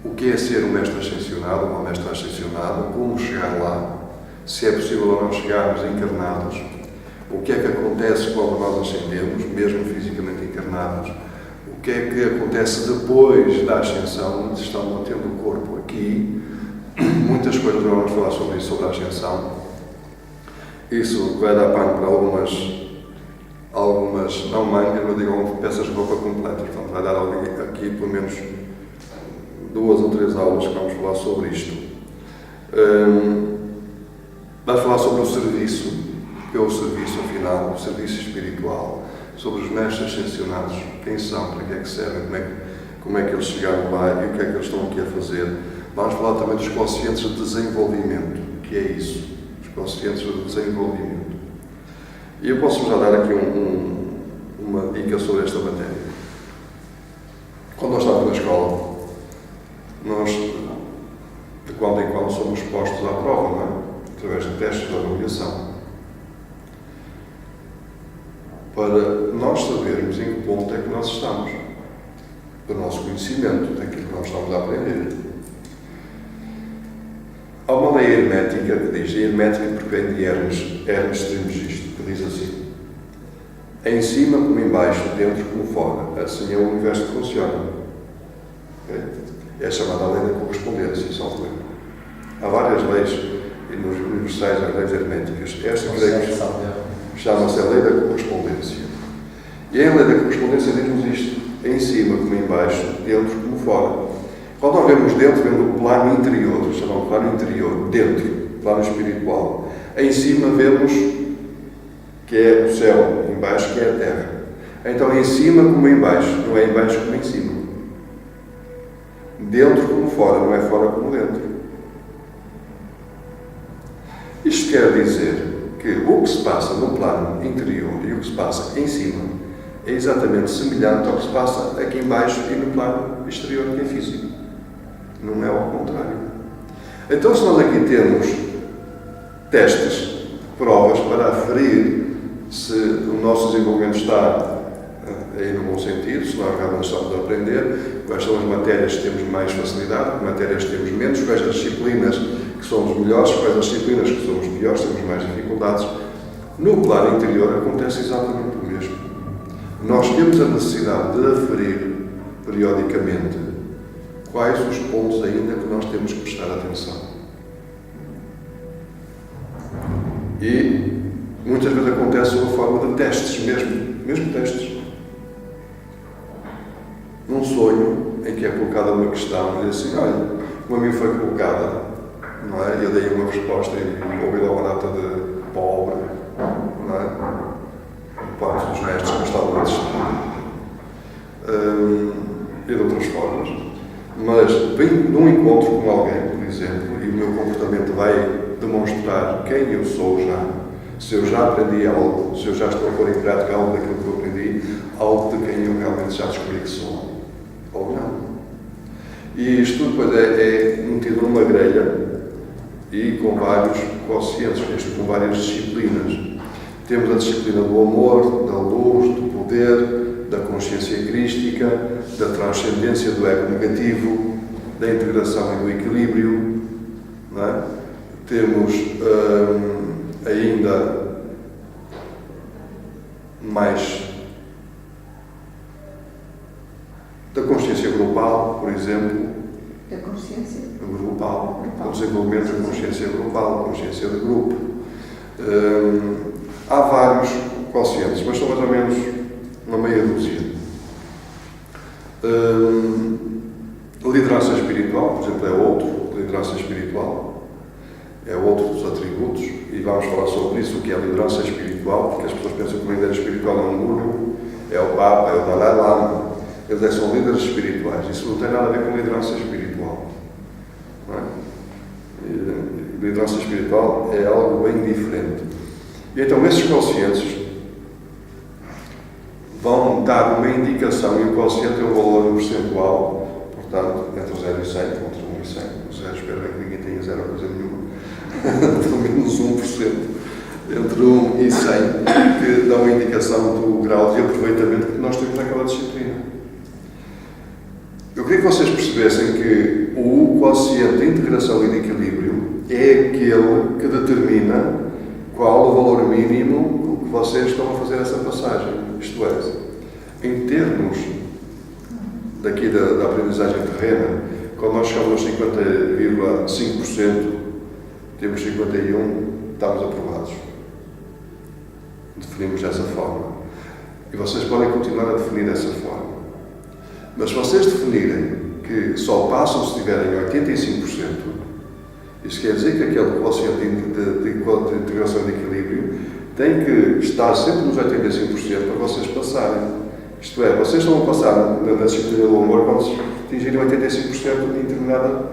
O que é ser um mestre ascensionado, uma mestra ascensionada? Como chegar lá? Se é possível ou não chegarmos encarnados? O que é que acontece quando nós ascendemos, mesmo fisicamente encarnados? O que é que acontece depois da ascensão, onde estão mantendo o corpo aqui? Muitas coisas vamos falar sobre isso, sobre a ascensão. Isso vai dar pano para algumas não mangas, mas digo peças de roupa completas. Portanto, vai dar aqui pelo menos 2 ou 3 aulas que vamos falar sobre isto. Vamos falar sobre o serviço, que é o serviço afinal, o serviço espiritual, sobre os mestres ascensionados, quem são, para que é que servem, como é que eles chegaram lá e o que é que eles estão aqui a fazer. Vamos falar também dos conscientes de desenvolvimento, que é isso, os conscientes de desenvolvimento. E eu posso já dar aqui uma dica sobre esta matéria. Quando nós estamos na escola, nós de quando em quando somos postos à prova, não é? Através de testes de avaliação. Para nós sabermos em que ponto é que nós estamos, do nosso conhecimento, daquilo que nós estamos a aprender. Há uma lei hermética que diz, a hermética depende de Hermes Trismegisto, que diz assim: em cima como em baixo, dentro como fora, assim é o universo que funciona. Okay? É chamada a lei da correspondência, salvo erro. Há várias leis universais, as leis herméticas. Esta que chama-se a lei da correspondência. E a lei da correspondência diz-nos isto: em cima como em baixo, dentro como fora. Quando nós vemos dentro, vemos o plano interior, chamamos plano interior, dentro, plano espiritual. Em cima vemos que é o céu, em baixo que é a terra. Então, em cima como em baixo, não é em baixo como em cima. Dentro como fora, não é fora como dentro. Isto quer dizer que o que se passa no plano interior e o que se passa em cima é exatamente semelhante ao que se passa aqui em baixo e no plano exterior, que é físico. Não é ao contrário. Então, se nós aqui temos testes, provas para aferir se o nosso desenvolvimento está aí no bom sentido, se nós realmente estamos a aprender, quais são as matérias que temos mais facilidade, que matérias que temos menos, quais as disciplinas que somos melhores, quais as disciplinas que somos piores, temos mais dificuldades. No plano interior acontece exatamente o mesmo. Nós temos a necessidade de aferir periodicamente quais os pontos ainda que nós temos que prestar atenção. E muitas vezes acontece sob a forma de testes mesmo testes. Num sonho em que é colocada uma questão e diz assim: olha, como a mim foi colocada, não é? Eu dei uma resposta e ouvi lá uma data de pobre, não é? Parte dos mestres que estavam a assistir. E de outras formas. Mas venho num encontro com alguém, por exemplo, e o meu comportamento vai demonstrar quem eu sou já, se eu já aprendi algo, se eu já estou a pôr em prática algo daquilo que eu aprendi, algo de quem eu realmente já descobri que sou, ou não. E isto depois é metido numa grelha e com vários quocientes, com várias disciplinas. Temos a disciplina do amor, da luz, do poder, da consciência crística, da transcendência do ego negativo, da integração e do equilíbrio. Não é? Temos ainda mais da consciência grupal, por exemplo. Da consciência. Grupal. O desenvolvimento da consciência grupal, consciência de grupo. Há vários quocientes, mas são mais ou menos uma meia dúzia. Liderança espiritual, por exemplo, é outro. Liderança espiritual é outro dos atributos, e vamos falar sobre isso, o que é a liderança espiritual, porque as pessoas pensam que o líder espiritual é um guru, é o Papa, é o Dalai Lama. Eles são líderes espirituais. Isso não tem nada a ver com liderança espiritual. Não é? E liderança espiritual é algo bem diferente. E então, esses quocientes vão dar uma indicação, e o quociente é o valor percentual, portanto, entre 0 e 100, entre 1 e 100. O 0, espero bem que ninguém tenha 0 a coisa nenhuma. Pelo menos 1%. Entre 1 e 100, que dá uma indicação do grau de aproveitamento que nós temos naquela disciplina. Eu queria que vocês percebessem que o quociente de integração e de equilíbrio é aquele que determina qual o valor mínimo que vocês estão a fazer essa passagem. Isto é, em termos daqui da aprendizagem terrena, quando nós chegamos aos 50,5%, temos 51%, estamos aprovados. Definimos dessa forma. E vocês podem continuar a definir dessa forma. Mas se vocês definirem que só passam se tiverem 85%, isso quer dizer que aquele quociente de integração e de equilíbrio tem que estar sempre nos 85% para vocês passarem. Isto é, vocês estão a passar na disciplina do amor quando atingirem 85% de determinado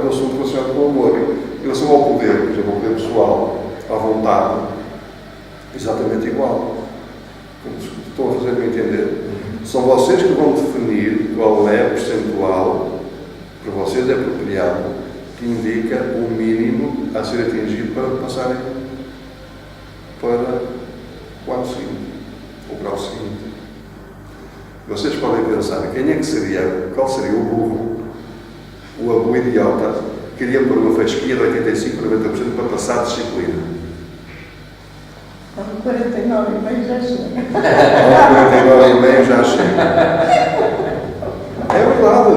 assunto relacionado com o amor. Em relação ao poder, por exemplo, ao poder pessoal, à vontade, exatamente igual. Estão a fazer-me entender? São vocês que vão definir qual é a percentual, para vocês é apropriado, que indica o mínimo a ser atingido para passarem para o ano seguinte, ou para o seguinte. Vocês podem pensar, qual seria o burro, o idiota, que iria pôr uma fasquia de 85% para 90% para passar a disciplina? Com 49,5 já chega. Com 49,5 já chega. É verdade.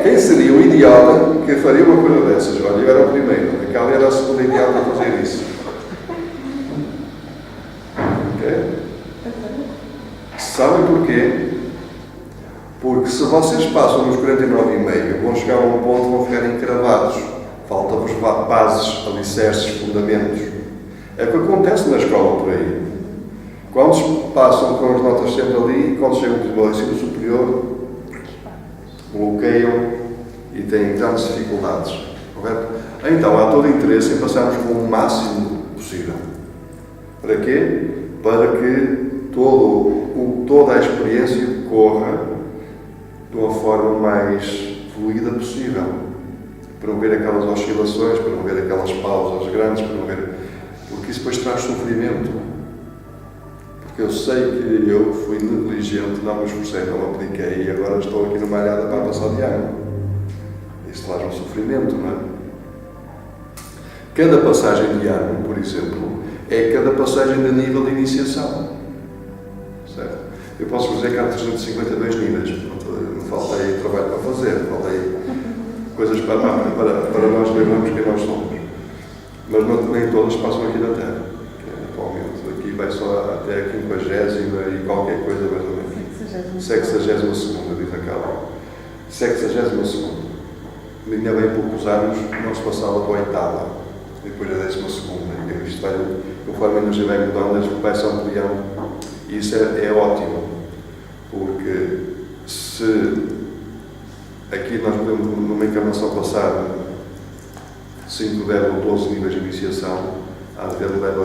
Quem seria o idiota que faria uma coisa dessas? Olha, eu era o primeiro, aquela era a segunda idiota a fazer isso. Ok? Sabem porquê? Porque se vocês passam nos 49,5, vão chegar a um ponto que vão ficar encravados. Falta-vos bases, alicerces, fundamentos. É o que acontece na escola por aí. Quando passam com as notas sempre ali, quando chegam ao ensino superior, bloqueiam e têm grandes dificuldades. Correto? Então, há todo interesse em passarmos com o máximo possível. Para quê? Para que toda a experiência corra de uma forma mais fluida possível. Para não ver aquelas oscilações, para não ver aquelas pausas grandes, para não ver... Porque isso depois traz sofrimento. Porque eu sei que eu fui negligente, não me esforcei, não me apliquei e agora estou aqui numa alhada para passar de ano. Isso traz um sofrimento, não é? Cada passagem de ano, por exemplo, é cada passagem de nível de iniciação. Certo? Eu posso dizer que há 352 níveis. Me falta aí trabalho para fazer, falta aí coisas para nós lembrarmos quem nós somos. Mas nem todas passam aqui na Terra. Atualmente, aqui vai só até a 50ª e qualquer coisa mais ou menos. 62ª, diz aquela. 62ª. Ainda bem poucos anos não se passava para a 8ª, depois a 12ª. Isto vai, conforme a energia vai mudando, vai se ampliando. E isso é ótimo, porque se aqui nós podemos, numa encarnação passar 5, 10 ou 12 níveis de iniciação, às vezes leva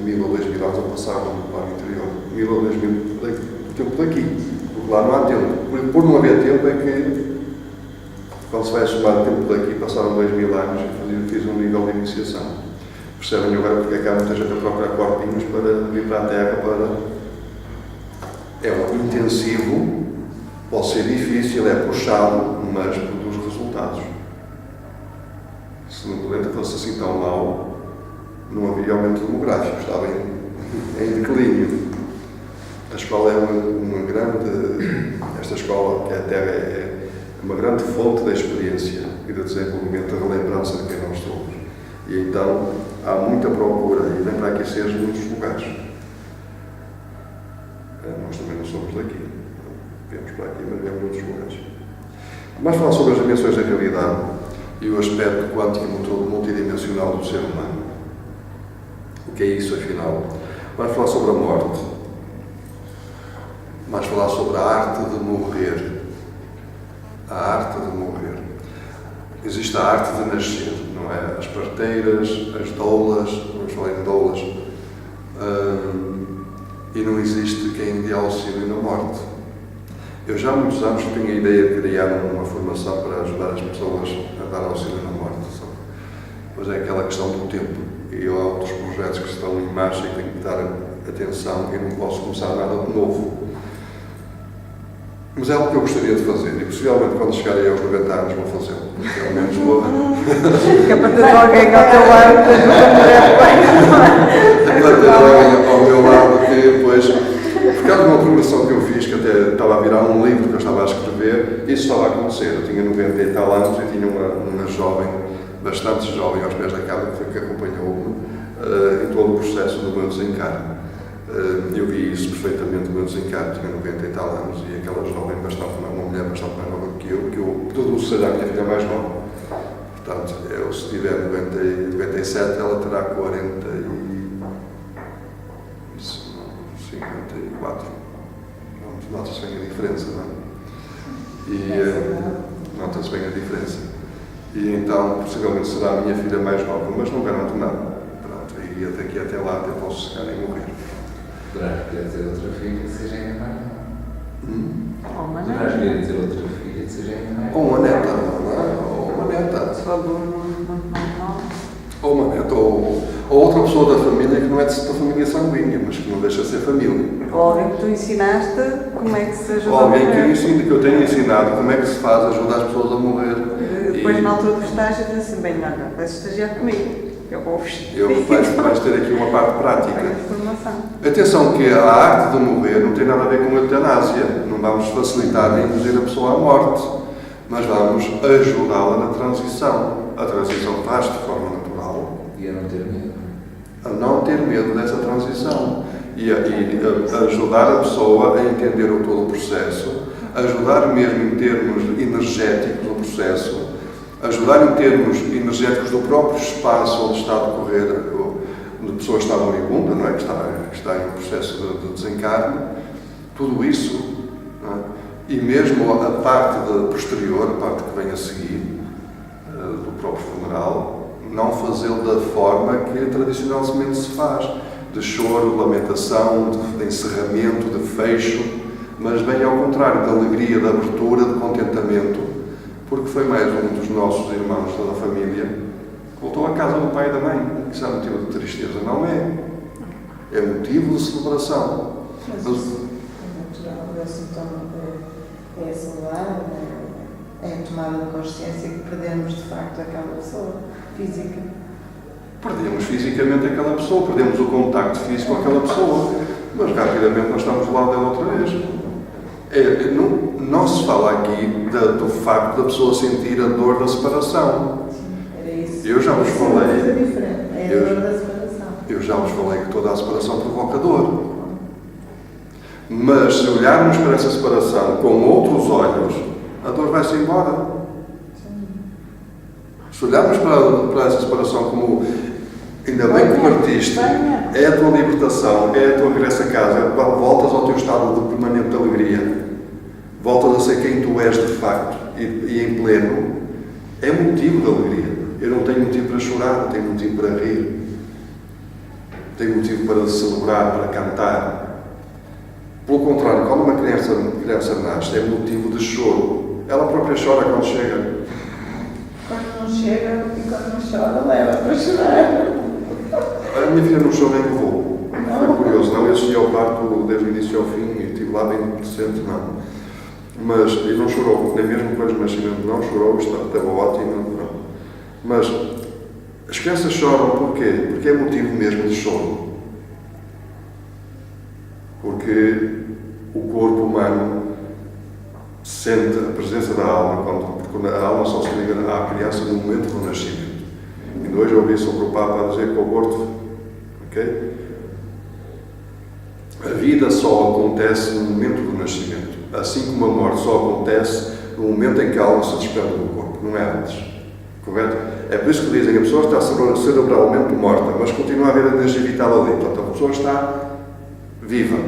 1000 ou 2000 anos a passar no plano interior. 1000 ou 2000 do tempo daqui, porque lá não há tempo. Por não haver tempo é que Quando se vai somar o tempo daqui, passaram 2000 anos e fiz um nível de iniciação. Percebem agora porque é que há muita gente a procurar corpinhos para vir para a Terra para... É um intensivo, pode ser difícil, é puxado, mas produz resultados. Se no planeta fosse assim tão mau, não havia aumento demográfico, estava em declínio. A escola é uma grande... Esta escola, que é a Terra, é uma grande fonte de experiência e de desenvolvimento, de relembrança de quem nós somos. E então há muita procura e vem para aqui seres muitos lugares. Nós também não somos daqui. Viemos para aqui, mas viemos muitos lugares. Vamos falar sobre as dimensões da realidade e o aspecto quântico multidimensional do ser humano. O que é isso, afinal? Vamos falar sobre a morte. Vamos falar sobre a arte de morrer. A arte de morrer. Existe a arte de nascer, não é? As parteiras, as doulas, vamos falar em doulas, e não existe quem dê auxílio na morte. Eu já há muitos anos tenho a ideia de criar uma formação para ajudar as pessoas a dar auxílio na morte. Pois é aquela questão do tempo. E há outros projetos que estão em marcha e tenho que dar atenção e não posso começar nada de novo. Mas é algo que eu gostaria de fazer e possivelmente quando chegarem aos 90 anos vou fazê-lo. Pelo menos vou. Que é para ter alguém ao teu lado que É para ter alguém ao meu lado que depois. Por causa de uma programação que eu fiz, que até estava a virar um livro que eu estava a escrever, isso estava a acontecer. Eu tinha 90 e tal anos e tinha uma jovem, bastante jovem aos pés da cama, que acompanhou-me em todo o processo do meu desencarne. Eu vi isso perfeitamente no meu desencarne, tinha 90 e tal anos, e aquela jovem, uma mulher bastante mais nova do que eu tudo seja a minha filha mais nova. Portanto, eu se tiver 97, ela terá 54. Nota-se bem a diferença, não é? E nota-se bem a diferença. E então, possivelmente será a minha filha mais nova, mas não garanto nada. Pronto, e daqui até lá até posso chegar e morrer. Poderás querer ter outra filha que seja ainda mais nova. Ou uma Poderás neta. querer ter outra filha que seja ainda mais nova. Ou uma neta, não é? Ou uma neta. Se for muito mais nova. Ou uma neta, ou outra pessoa da família que não é da família sanguínea, mas que não deixa de ser família. Ou alguém que tu ensinaste como é que se ajuda Ou a alguém morrer. que eu tenho ensinado como é que se faz ajudar as pessoas a morrer. Depois, na altura do estágio, diz assim: bem, olha, vais estagiar comigo. Eu vou Vais ter aqui uma parte prática. Informação. Atenção que a arte de morrer não tem nada a ver com a eutanásia. Não vamos facilitar nem induzir a pessoa à morte, mas vamos ajudá-la na transição. A transição faz de forma natural. E a não ter medo. A não ter medo dessa transição. E ajudar a pessoa a entender todo o processo, ajudar mesmo em termos energéticos no processo, ajudar em termos energéticos do próprio espaço onde está a decorrer, onde a pessoa está moribunda, não é? que está em um processo de desencarne, tudo isso, não é? E mesmo a parte posterior, a parte que vem a seguir, do próprio funeral, não fazê-lo da forma que tradicionalmente se faz, de choro, de lamentação, de encerramento, de fecho, mas bem ao contrário, de alegria, de abertura, de contentamento, porque foi mais um dos nossos irmãos da família que voltou à casa do pai e da mãe. Isso é motivo de tristeza? Não é. É motivo de celebração. Mas isso é natural, é sintoma, é a saudade, é a tomada de consciência que perdemos de facto aquela pessoa física. Perdemos fisicamente aquela pessoa, perdemos o contacto físico com aquela pessoa, mas rapidamente nós estamos do lado dela outra vez. Não se fala aqui do facto da pessoa sentir a dor da separação. Era isso. Eu já vos falei. É uma coisa diferente, é a dor da separação. Eu já vos falei que toda a separação provoca dor. Mas se olharmos para essa separação com outros olhos, a dor vai-se embora. Se olharmos para essa separação como, ainda bem que partiste, é a tua libertação, é a tua regresso a casa, voltas ao teu estado de permanente alegria, voltas a ser quem tu és de facto e em pleno, é motivo de alegria. Eu não tenho motivo para chorar, eu tenho motivo para rir, tenho motivo para celebrar, para cantar. Pelo contrário, quando uma criança nasce, é motivo de choro. Ela própria chora quando chega. chega e quando não chora, leva para chorar. A minha filha não chorou nem levou. Foi curioso, não assisti ao parto desde o início ao fim e estive lá bem presente, não. Mas, e não chorou, nem mesmo depois do nascimento, não chorou, estava ótimo, não. Mas as crianças choram porquê? Porque é motivo mesmo de choro. Porque o corpo humano sente a presença da alma, quando a alma só se liga à criança no momento do nascimento. E hoje eu ouvi sobre o Papa a dizer que o aborto, ok? A vida só acontece no momento do nascimento, assim como a morte só acontece no momento em que a alma se despede do corpo, não é antes. Correto? É por isso que dizem que a pessoa está cerebralmente morta, mas continua a haver energia vital ali. Portanto, a pessoa está viva,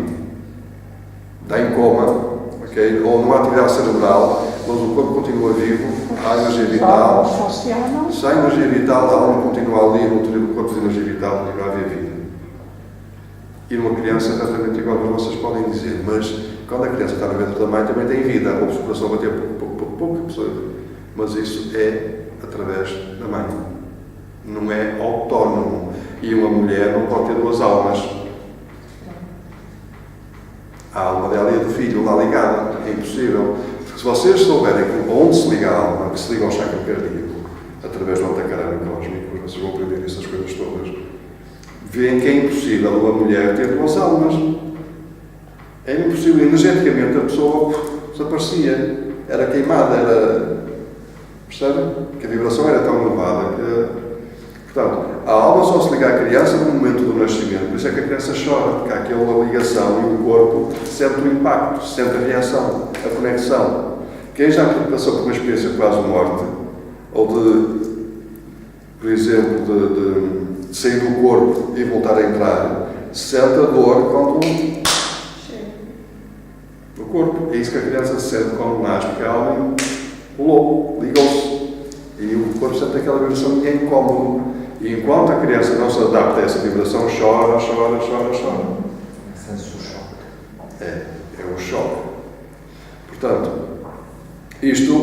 está em coma, okay? Ou não há atividade cerebral, mas o corpo continua vivo, há energia vital. Se há energia vital, a alma continua ali, no interior do corpo de energia vital, continua a haver vida. E numa criança é exatamente igual, mas vocês podem dizer, mas quando a criança está no ventre da mãe também tem vida, o coração bater pouco, mas isso é através da mãe. Não é autónomo. E uma mulher não pode ter duas almas. A alma dela e a do filho lá ligada. É impossível. Porque se vocês souberem onde se liga a alma, que se liga ao chakra cardíaco, através do antacarana cósmico, vocês vão aprender essas coisas todas, veem que é impossível uma mulher ter duas almas. É impossível. Energeticamente a pessoa desaparecia. Era queimada, era... Percebe? Que a vibração era tão elevada que... Portanto, a alma só se liga à criança no momento do nascimento. Por isso é que a criança chora, porque há aquela ligação e o corpo sente o impacto, sente a reação, a conexão. Quem já passou por uma experiência de quase morte, ou de, por exemplo, de sair do corpo e voltar a entrar, sente a dor quando no corpo. É isso que a criança sente quando nasce, porque a alma pulou, ligou-se. E o corpo sente aquela vibração e é incómodo. E enquanto a criança não se adapta a essa vibração, chora. Sente-se o choque. É o choque. Portanto, isto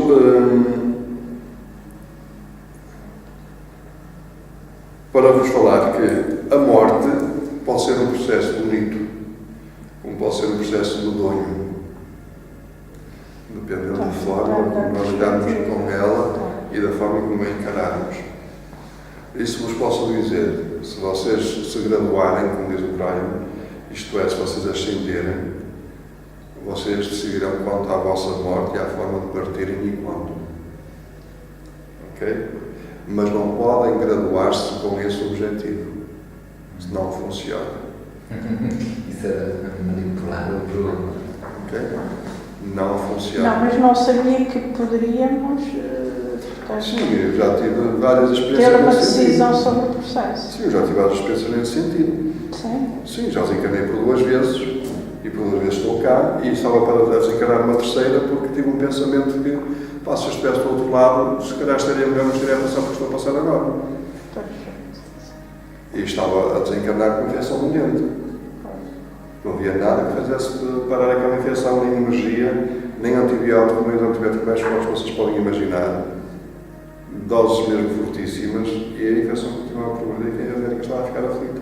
para vos falar que a morte pode ser um processo bonito, como pode ser um processo medonho. Dependendo da forma como nós lidarmos com ela e da forma como a encararmos. Isso vos posso dizer, se vocês se graduarem, como diz o Brian, isto é, se vocês ascenderem, vocês decidirão quanto à vossa morte e à forma de partirem e quando. Ok? Mas não podem graduar-se com esse objetivo. Isso não funciona. Isso é manipular o problema. Ok? Não funciona. Não, mas não sabia que poderíamos Sim, eu já tive várias experiências ter uma nesse decisão sentido. sobre o processo. Sim, eu já tive várias experiências nesse sentido. Sim. Sim, já desencarnei por 2 vezes e por 2 vezes estou cá e estava para desencarnar uma terceira porque tive um pensamento que, se eu estivesse do outro lado, se calhar estaria melhor não estaria a passar por que estou a passar agora. E estava a desencarnar com infecção no dente. Não havia nada que fizesse parar aquela infecção, nem energia, nem antibiótico, nem os antibióticos mais fortes que vocês podem imaginar. Doses mesmo fortíssimas, e a infecção continuava a progredir e a médica estava a ficar aflita.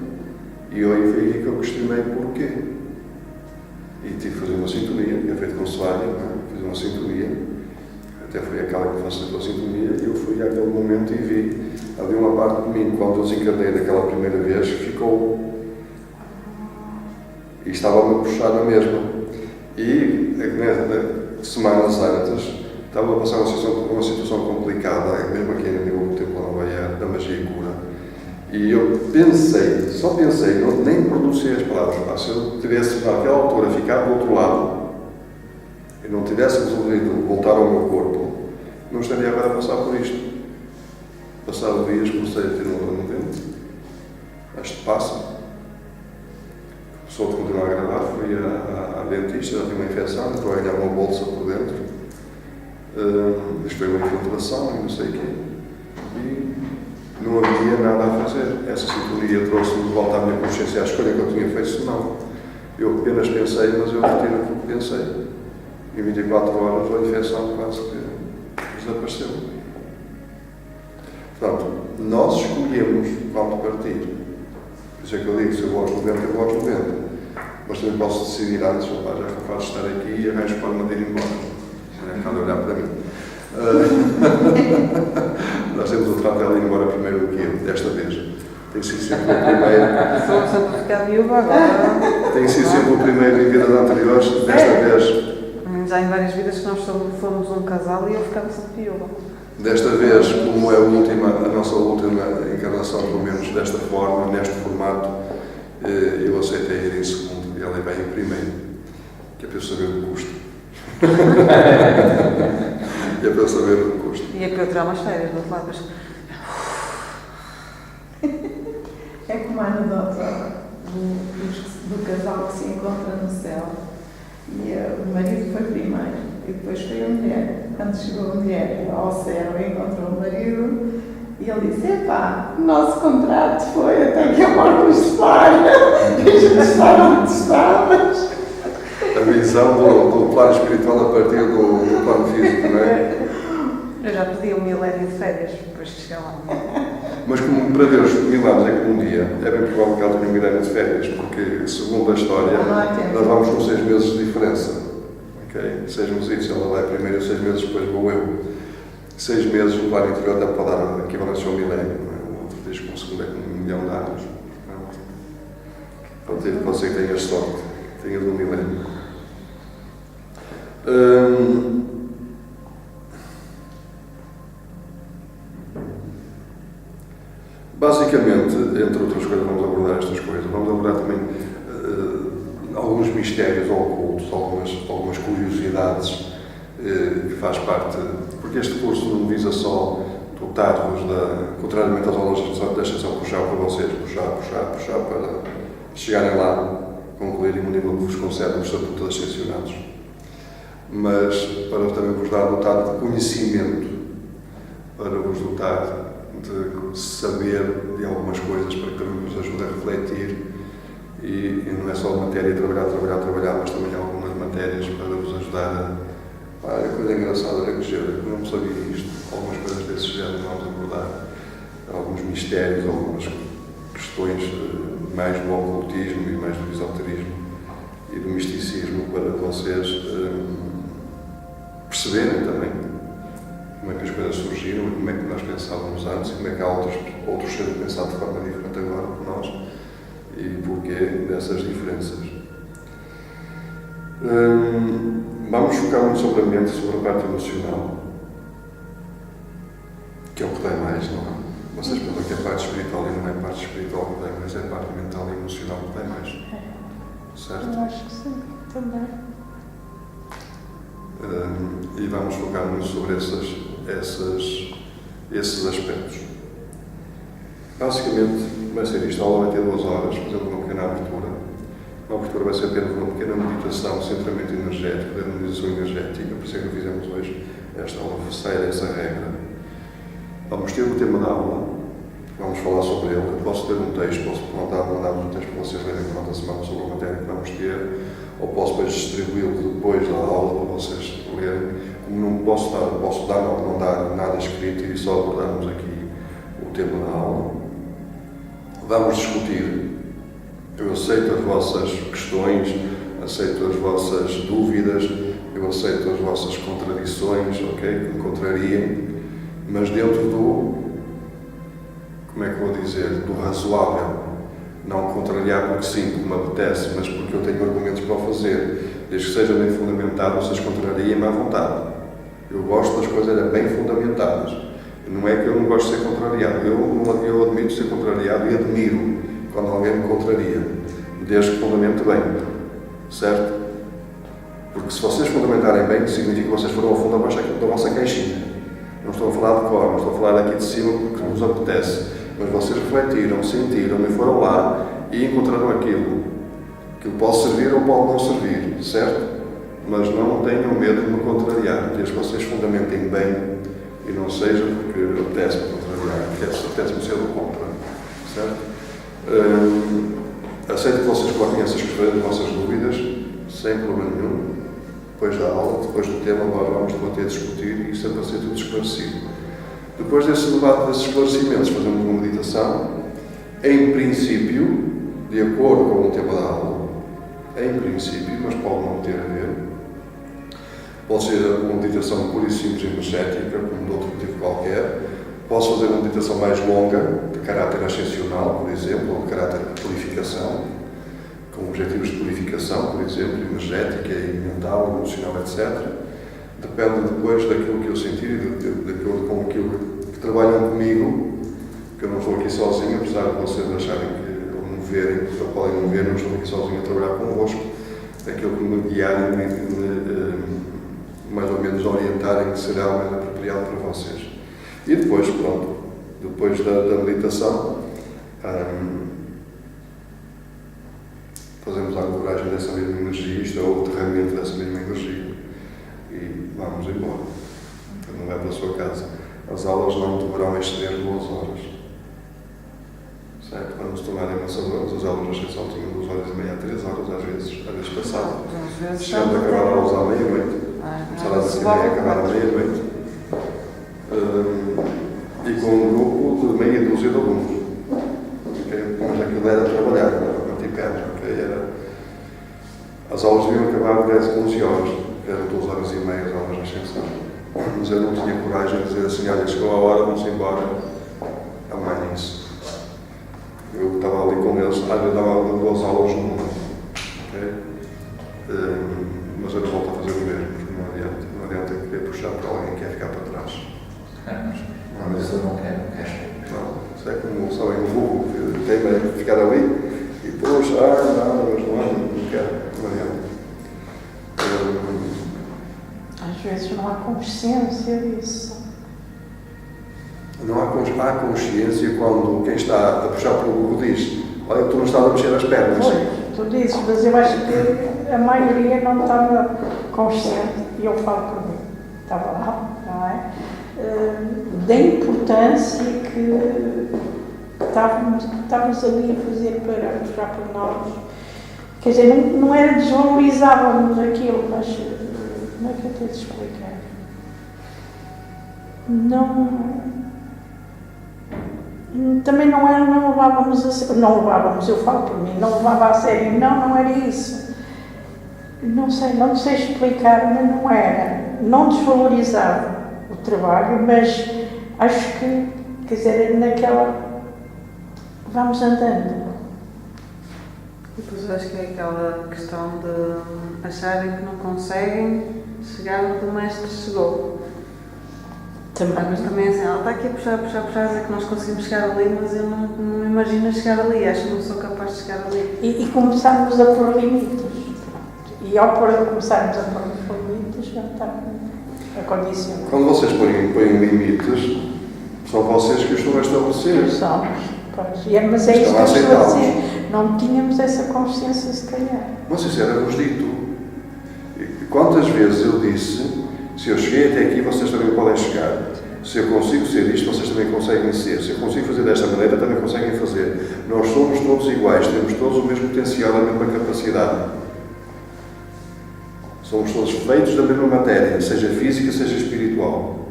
E eu aí foi aí que eu questionei porquê. E tive que fazer uma sintonia, que é feito com Sónia, fiz uma sintonia, até foi aquela que facilitou a sintonia, e eu fui àquele momento e vi, havia uma parte de mim, quando eu desencarnei daquela primeira vez, ficou. E estava-me a puxar na mesma. E, semanas antes, estava a passar uma situação complicada, mesmo aqui no nível do Templo Nova Iorque, da magia e cura. E eu pensei, só pensei, eu nem pronunciei as palavras. Se eu tivesse, naquela altura, ficado do outro lado, e não tivesse resolvido voltar ao meu corpo, não estaria agora a passar por isto. Passado dias, comecei a ter uma dor no dente. Isto passa. Só de continuar a gravar, fui à dentista, já tinha uma infecção, estou a ganhar uma bolsa por dentro. Isto foi uma infiltração e não sei o quê. E não havia nada a fazer. Essa sintonia trouxe-me de volta à minha consciência, à escolha que eu tinha feito, não. Eu apenas pensei, mas eu retiro aquilo que pensei. Em 24 horas a infecção quase que desapareceu. Portanto, nós escolhemos quando partir. Por isso é que eu digo, se eu vou aos 90, eu vou aos 90. Mas também posso decidir antes, já é capaz de estar aqui e arranjo forma de ir embora. Cada olhar para mim. Nós temos o trato dela ir embora primeiro do que eu, desta vez. Tem sido sempre o primeiro. Estou sempre a ficar viúva agora. Tem sido sempre o primeiro em vidas anteriores, desta vez. Já em várias vidas que nós fomos um casal e eu ficava sempre viúva. Desta vez, como é a nossa última encarnação, pelo menos desta forma, neste formato, eu aceitei ir em segundo e ela vai em primeiro, que é para eu saber o custo. É para eu saber o custo. E é para eu tirar umas férias do outro lado. Mas... É como a anedota do casal que se encontra no céu. E o marido foi primeiro, e depois foi a mulher. Quando chegou a mulher ao céu e encontrou o marido, e ele disse: epá, o nosso contrato foi até que a morte nos separe. E a gente está onde estamos. A visão do plano espiritual a partir do plano físico, não é? Eu já pedi um milénio de férias depois de chegar lá. Mas como para Deus, milagres é como um dia, é bem provável que ela tenha um milénio de férias, porque, segundo a história, nós vamos com 6 meses de diferença. Okay? 6 meses, ela vai primeiro, 6 meses depois vou eu. 6 meses no plano interior dá para dar a equivalência ao milénio. O outro diz que um segundo é como 1 milhão de anos. Pode ser que tenhas sorte, tenhas um milénio. Basicamente, entre outras coisas, vamos abordar estas coisas. Vamos abordar também alguns mistérios ocultos, algumas curiosidades que faz parte, porque este curso não visa só dotar-vos, contrariamente às aulas da extensão, puxar para vocês, puxar para chegarem lá, concluírem o nível que vos concede o Estatuto de Ascensionados, mas para também vos dotar de conhecimento, para vos dotar de saber de algumas coisas, para que também vos ajude a refletir. E não é só matéria trabalhar, mas também algumas matérias para vos ajudar a... a coisa engraçada, olha que giro, eu não sabia isto. Algumas coisas desse género vamos abordar. Alguns mistérios, algumas questões mais do ocultismo e mais do esoterismo e do misticismo, para vocês perceberem também como é que as coisas surgiram, como é que nós pensávamos antes, como é que há outros seres a pensar de forma diferente agora que nós, e porquê dessas diferenças. Vamos focar muito sobre a mente, sobre a parte emocional, que é o que dá mais, não é? Vocês pensam que é a parte espiritual e não é a parte espiritual que dá mais, é a parte mental e emocional que dá mais. Certo? Eu acho que sim, também. E vamos focar muito sobre esses aspectos. Basicamente, vai ser isto. A aula vai ter 2 horas, fazendo uma pequena abertura. A abertura vai ser apenas uma pequena meditação, centramento energético, da harmonização energética, por isso é que fizemos hoje esta aula, segue essa regra. Vamos ter o tema da aula, vamos falar sobre ele. Eu posso ter um texto, posso mandar-vos um texto para vocês lerem durante a semana sobre a matéria que vamos ter, ou posso depois distribuí-lo depois da aula para vocês lerem. Como não posso não dar nada escrito e só abordarmos aqui o tema da aula. Vamos discutir. Eu aceito as vossas questões, aceito as vossas dúvidas, eu aceito as vossas contradições, ok? Que me contrariem, mas dentro do, como é que vou dizer, do razoável. Não contrariar porque sim, porque me apetece, mas porque eu tenho argumentos para o fazer. Desde que seja bem fundamentado, vocês contrariem-me à vontade. Eu gosto das coisas bem fundamentadas. Não é que eu não gosto de ser contrariado. Eu admito ser contrariado e admiro quando alguém me contraria, desde que fundamente bem. Certo? Porque se vocês fundamentarem bem, significa que vocês foram ao fundo da vossa caixinha. Não estou a falar de cor, não estou a falar daqui de cima porque vos apetece. Mas vocês refletiram, sentiram e foram lá e encontraram aquilo. Que pode servir ou pode não servir, certo? Mas não tenham medo de me contrariar, desde que vocês fundamentem bem e não seja porque apetece-me contrariar, apetece-me ser do contra, certo? Aceito que vocês coloquem essas questões, as vossas dúvidas, sem problema nenhum. Depois da aula, depois do tema, agora vamos debater, discutir e sempre a ser tudo esclarecido. Depois desse debate, desses esclarecimentos, fazemos uma meditação, em princípio, de acordo com o tema da aula, em princípio, mas pode não ter a ver, pode ser uma meditação pura e simples energética, como de outro motivo qualquer. Posso fazer uma meditação mais longa, de caráter ascensional, por exemplo, ou de caráter de purificação, com objetivos de purificação, por exemplo, energética e mental, emocional, etc. Depende depois daquilo que eu sentir e de acordo com aquilo que trabalham comigo, que eu não estou aqui sozinho, apesar de vocês acharem que, ou me verem, ou podem me ver, não estou aqui sozinho a trabalhar convosco, aquilo que me guiarem e me mais ou menos orientarem que será o mais apropriado para vocês. E depois, pronto, depois da meditação, fazemos a ancoragem dessa mesma energia, isto é o aterramento dessa mesma energia, e vamos embora. Não vai para a sua casa. As aulas não deverão exceder 2 horas. Certo? Para nos tornarem maçadores, as aulas na exceção tinham 2 horas e meia a 3 horas, às vezes passava. Chegamos a acabar a aulas à meia-noite. Começar às 10h30 e acabar à meia-noite. E com um grupo de meia dúzia de alunos. Okay? Mas aquilo era trabalhar, era partir pernas. Okay? As aulas deviam acabar às 10, 11 horas. Eram 2 horas e meia as aulas na exceção. Mas eu não tinha coragem de dizer assim, olha, chegou a hora, vamos embora, amanhem-se. Eu estava ali com eles, às vezes dava 2 aulas no mundo. Okay? Mas eu não volto a fazer o mesmo, porque não adianta querer puxar para alguém que quer ficar para trás. Mas eu não quero. Não, isso é como sabem o burro, que teima em ficar ali e puxa, não, mas não quero, não adianta. Às vezes não há consciência disso. Não há consciência quando quem está a puxar pelo burro diz: olha, tu não estás a mexer as pernas. Pois, tu dizes, mas eu acho que a maioria não estava consciente, e eu falo por mim, estava lá, não é? Da importância que estávamos ali a fazer para puxar por nós. Quer dizer, não era desvalorizávamos aquilo, mas como é que eu tenho de explicar? Também não levávamos a sério, não levávamos, eu falo por mim, não levava a sério, não era isso. Não sei explicar, mas não era. Não desvalorizava o trabalho, mas acho que, quer dizer, naquela. Vamos andando. E depois acho que é aquela questão de acharem que não conseguem chegar onde o mestre chegou. Mas também assim, ela está aqui a puxar, dizer que nós conseguimos chegar ali, mas eu não me imagino chegar ali, acho que não sou capaz de chegar ali. E começámos a pôr limites. E ao começarmos a pôr limites, já está a condição. Quando vocês põem limites, são vocês que os estão a estabelecer. Somos, pois. Mas é isso que eu estou a dizer. Não tínhamos essa consciência, se calhar. Mas isso era-vos dito. E quantas vezes eu disse: se eu cheguei até aqui, vocês também podem chegar. Se eu consigo ser isto, vocês também conseguem ser. Se eu consigo fazer desta maneira, também conseguem fazer. Nós somos todos iguais, temos todos o mesmo potencial, a mesma capacidade. Somos todos feitos da mesma matéria, seja física, seja espiritual.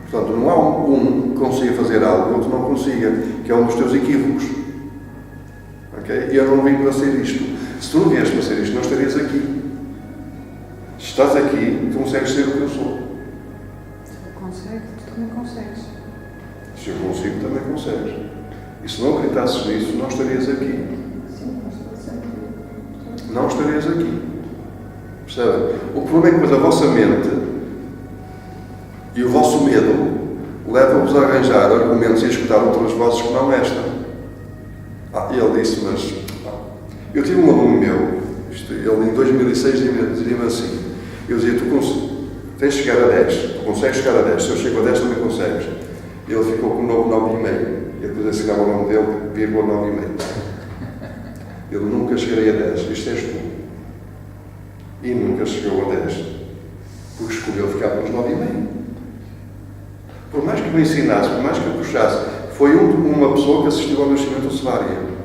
Portanto, não há um que consiga fazer algo e outro não consiga, que é um dos teus equívocos. Okay? E eu não vim para ser isto. Se tu não vieste para ser isto, não estarias aqui. Se estás aqui, tu consegues ser o que eu sou. Se eu consigo, tu também consegues. Se eu consigo, também consegues. E se não acreditasses nisso, não estarias aqui. Não estarias aqui. Percebem? O problema é que depois a vossa mente e o vosso medo levam-vos a arranjar argumentos e a escutar outras vozes que não esta. E ele disse, mas... Eu tive um aluno meu, ele em 2006 dizia-me assim, eu dizia, tu tens de chegar a 10, tu consegues chegar a 10, se eu chego a 10 também consegues. E ele ficou com 9,5. E depois assinava o nome dele, vírgula 9,5. Ele nunca chegaria a 10, isto és tu. E nunca chegou a 10, porque escolheu ficar com os 9,5. Por mais que me ensinasse, por mais que eu puxasse, foi uma pessoa que assistiu ao nascimento do Sevária.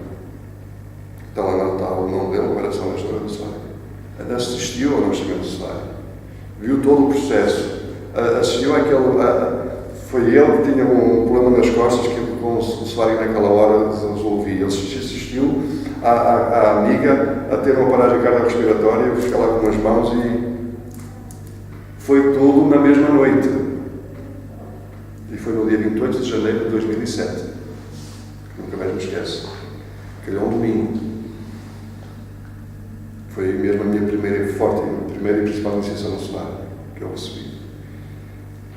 Está lá o nome dele, operação da história do Sevária. Assistiu ao nascimento do Sevária. Viu todo o processo. Assistiu àquele... Foi ele que tinha um problema nas costas que com o salário naquela hora resolvi. Ele assistiu à amiga a ter uma paragem cardiorrespiratória, ficar lá com as mãos e foi tudo na mesma noite. E foi no dia 28 de janeiro de 2007. Nunca mais me esqueço. Calhou um domingo. Foi mesmo a minha primeira e principal iniciação no cenário que eu recebi.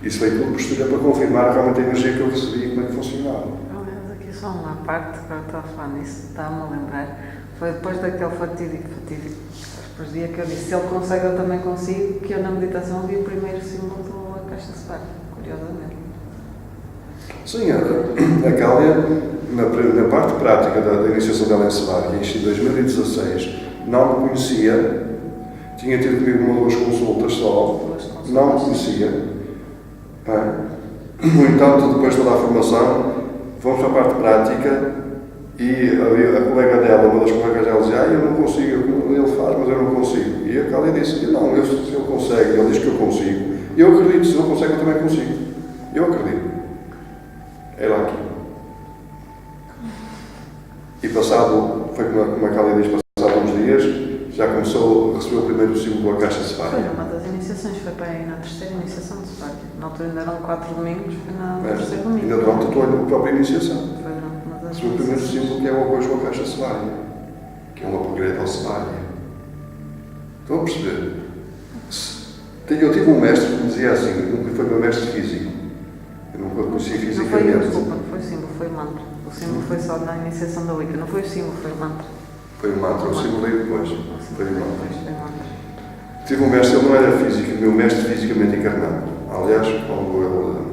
Isso foi tudo posterior para confirmar realmente a energia que eu recebi e como é que funcionava. Pelo menos aqui só uma parte, que eu estava a falar nisso, está-me a lembrar. Foi depois daquele fatídico, depois do dia que eu disse, se ele consegue, eu também consigo, que eu na meditação vi o primeiro símbolo da caixa de Spark, curiosamente. Sim, a Cália, na parte prática da iniciação dela em Spark, em 2016, não me conhecia, tinha tido comigo uma ou duas consultas só, não me conhecia. No entanto, depois de toda a formação, fomos para a parte prática e a colega dela, uma das colegas dela, dizia: eu não consigo, ele faz, mas eu não consigo. E a Cália disse: não, se ele consegue, ele diz que eu consigo. E eu acredito, se ele consegue, eu também consigo. Eu acredito. É lá aqui. E passado, foi como a Cália diz, passado uns dias, já começou a receber o primeiro símbolo da caixa de Spark. Foi uma das iniciações, foi para aí na terceira iniciação de Spark. Na altura ainda eram 4 domingos, foi no terceiro domingo. Ainda durante a própria iniciação. Foi durante uma das Recebi o primeiro símbolo que é o apoio com a caixa Svária, que é um upgrade ao Svária. Estão a perceber? Eu tive um mestre que me dizia assim, que foi meu mestre físico. Eu nunca o conheci fisicamente. Não foi, desculpa, não foi o símbolo, foi o mantra. O símbolo foi só na iniciação da Wicca, não foi o símbolo, foi o mantra. Foi o mantra, o símbolo veio depois. Foi o mantra. Foi o mantra. Tive um mestre, ele não era físico, meu mestre fisicamente encarnado. Aliás, quando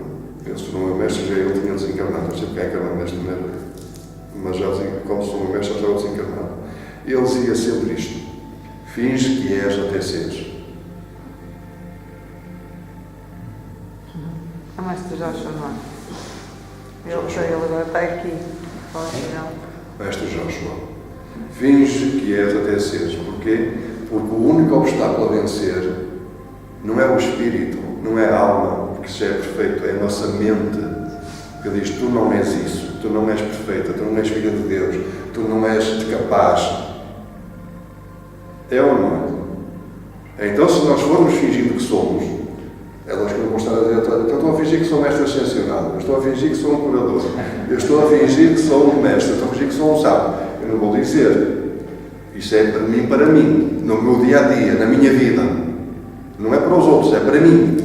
ele se tornou meu mestre, já ele tinha desencarnado, não sei porque é encarnado nesta maneira, mas já como se tornou meu mestre, já estava desencarnado. Ele dizia sempre isto: finge que és até seres. A mestre Joshua, não é? Ele agora está aqui. Fala com ele. Mestre Joshua, finge que és até seres. Porquê? Porque o único obstáculo a vencer não é o espírito, não é a alma, porque isso é perfeito, é a nossa mente que diz: tu não és isso, tu não és perfeita, tu não és filha de Deus, tu não és capaz. É ou não é? Então, se nós formos fingindo que somos, elas que não vão estar a dizer: então estou a fingir que sou mestre ascensionado, eu estou a fingir que sou um curador, eu estou a fingir que sou um mestre, eu estou a fingir que sou um sábio. Eu não vou dizer. Isso é para mim, no meu dia-a-dia, na minha vida. Não é para os outros, é para mim.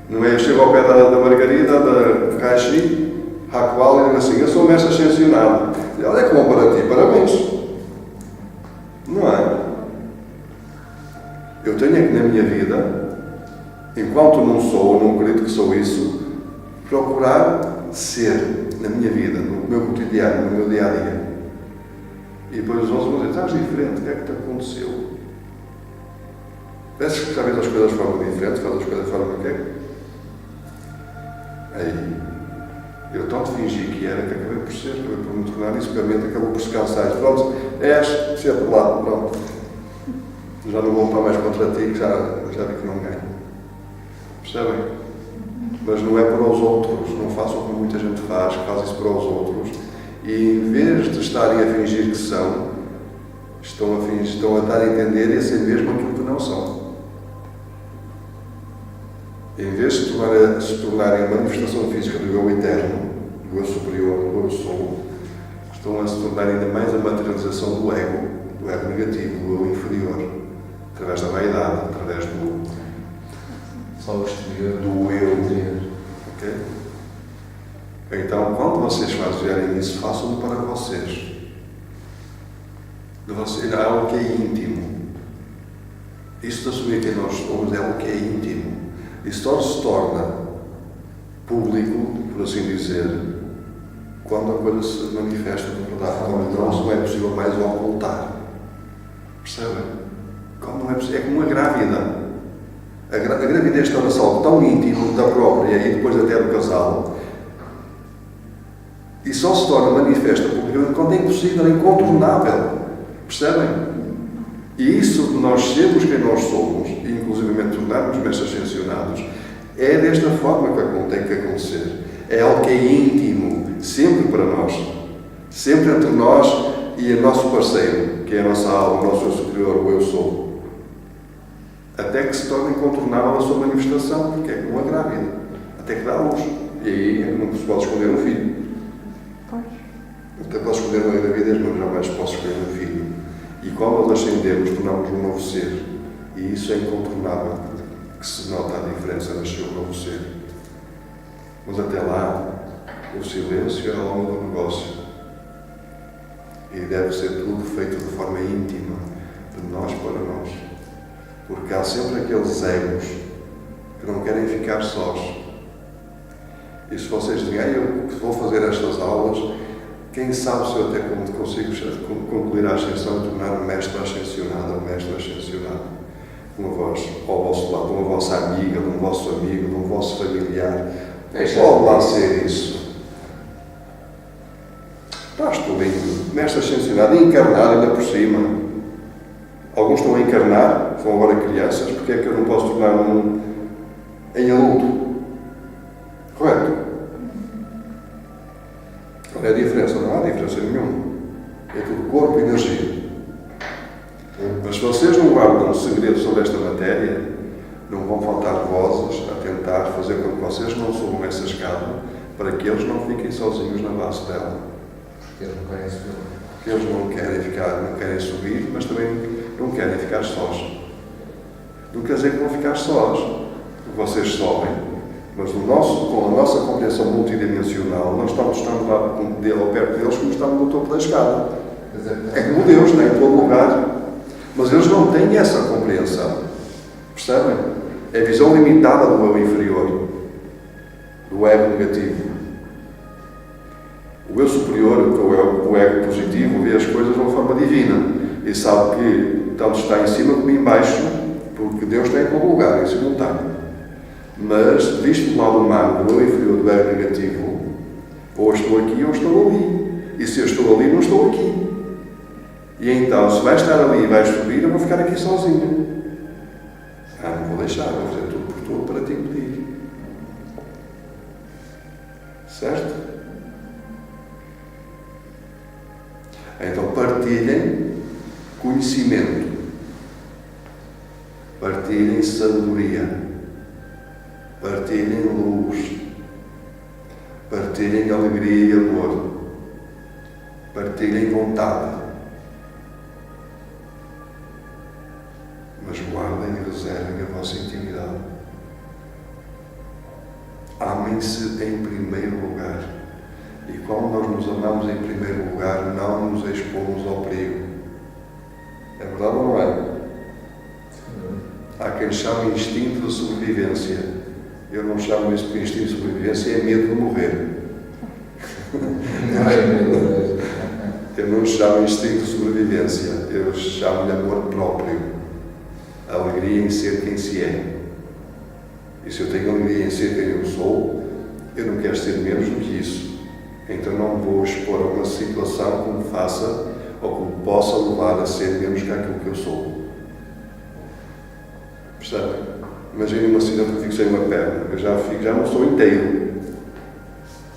Não é eu chego ao pé da Margarida, da Caixi, Raqual, e digo assim: eu sou mestre ascensionado. E olha que bom para ti, parabéns. Não é? Eu tenho aqui na minha vida, enquanto não sou, não acredito que sou isso, procurar ser na minha vida, no meu cotidiano, no meu dia-a-dia. E depois os outros vão dizer: estás diferente, o que é que te aconteceu? Parece que já vês as coisas de forma diferente, faz as coisas de forma que é. Aí, eu tanto fingi que era que acabei por ser, acabei por me tornar isso, porque a mente acabou por se cansar. Pronto, és sempre lá, pronto. Já não vou lutar mais contra ti, que já vi que não ganho. Percebem? Mas não é para os outros, não façam como muita gente faz, que faz isso para os outros. E em vez de estarem a fingir que são, estão a dar a entender e a ser mesmo aquilo que não são. Em vez de se tornarem a manifestação física do eu eterno, do eu superior, do eu sou, estão a se tornar ainda mais a materialização do ego negativo, do eu inferior, através da vaidade, através do Só o exterior do eu. interior. Ok? Então, quando vocês fazerem isso, façam-no para vocês. Há algo que é íntimo. Isso de assumir quem nós somos é algo que é íntimo. Isso só se torna público, por assim dizer, quando a coisa se manifesta de verdade. Quando não é possível mais ocultar. Percebem? Quando não é possível. É como a grávida. A gravidez torna-se algo tão íntimo da própria e depois até do casal. E só se torna manifesta publicamente quando é impossível, é incontornável. Percebem? E isso de nós sermos quem nós somos, e inclusivamente tornarmos mestres ascensionados, É desta forma que tem que acontecer. É algo que é íntimo, sempre para nós. Sempre entre nós e o nosso parceiro, que é a nossa alma, o nosso eu superior, o eu sou. Até que se torne incontornável a sua manifestação, porque é como a grávida. Até que dá a luz. E aí não se pode esconder um filho. Pois. Até posso esconder uma gravidez, mas jamais posso esconder um filho. E quando nós ascendemos, tornamos um novo ser. E isso é incontornável, que se nota a diferença, nasceu um novo ser. Mas até lá, o silêncio é a alma do negócio. E deve ser tudo feito de forma íntima, de nós para nós. Porque há sempre aqueles egos que não querem ficar sós. E se vocês dizem, eu vou fazer estas aulas, quem sabe se eu até consigo concluir a ascensão e tornar-me mestre ascensionado ou mestre ascensionado. Uma voz ao vosso lado, uma vossa amiga, de um vosso amigo, de um vosso familiar. Pode lá ser isso. Estou lindo, mestre ascensionado, encarnado ainda por cima. Alguns estão a encarnar, são agora crianças, porque é que eu não posso tornar-me em adulto? Correto? Qual é a diferença? Não há diferença nenhuma. É tudo corpo e energia. Mas se vocês não guardam um segredo sobre esta matéria, não vão faltar vozes a tentar fazer com que vocês não subam essa escada para que eles não fiquem sozinhos na base dela. Porque eles não querem subir. Porque eles não querem subir, mas também não querem ficar sós. Não quer dizer que vão ficar sós. Vocês sobem, mas com a nossa compreensão multidimensional, nós estamos lá ao perto deles como estamos no topo da escada. É como Deus, está em todo lugar. Mas eles não têm essa compreensão. Percebem? É a visão limitada do eu inferior, do ego negativo. O eu superior, que é o ego positivo, vê as coisas de uma forma divina e sabe que tanto está em cima como em baixo, porque Deus está em todo lugar, em simultâneo. Mas, visto do lado humano, do eu inferior, do ego negativo, ou estou aqui ou estou ali. E se eu estou ali, não estou aqui. E então, se vai estar ali e vai subir, eu vou ficar aqui sozinho. Não vou deixar, vou fazer tudo por tudo para te impedir. Certo? Então, partilhem conhecimento. Partilhem sabedoria. Partilhem luz. Partilhem alegria e amor. Partilhem vontade. Mas guardem e reservem a vossa intimidade. Amem-se em primeiro lugar. E quando nós nos amamos em primeiro lugar, não nos expomos ao perigo. É verdade ou não é? Há quem chame instinto de sobrevivência. Eu não chamo isso de instinto de sobrevivência, é medo de morrer. Eu não chamo instinto de sobrevivência, eu chamo-lhe amor próprio. Alegria em ser quem se é. E se eu tenho alegria em ser quem eu sou, eu não quero ser menos do que isso. Então não vou expor a uma situação que me faça ou que me possa levar a ser menos que aquilo que eu sou. Percebem? Imaginem um acidente que eu fico sem uma perna. Eu já não sou inteiro.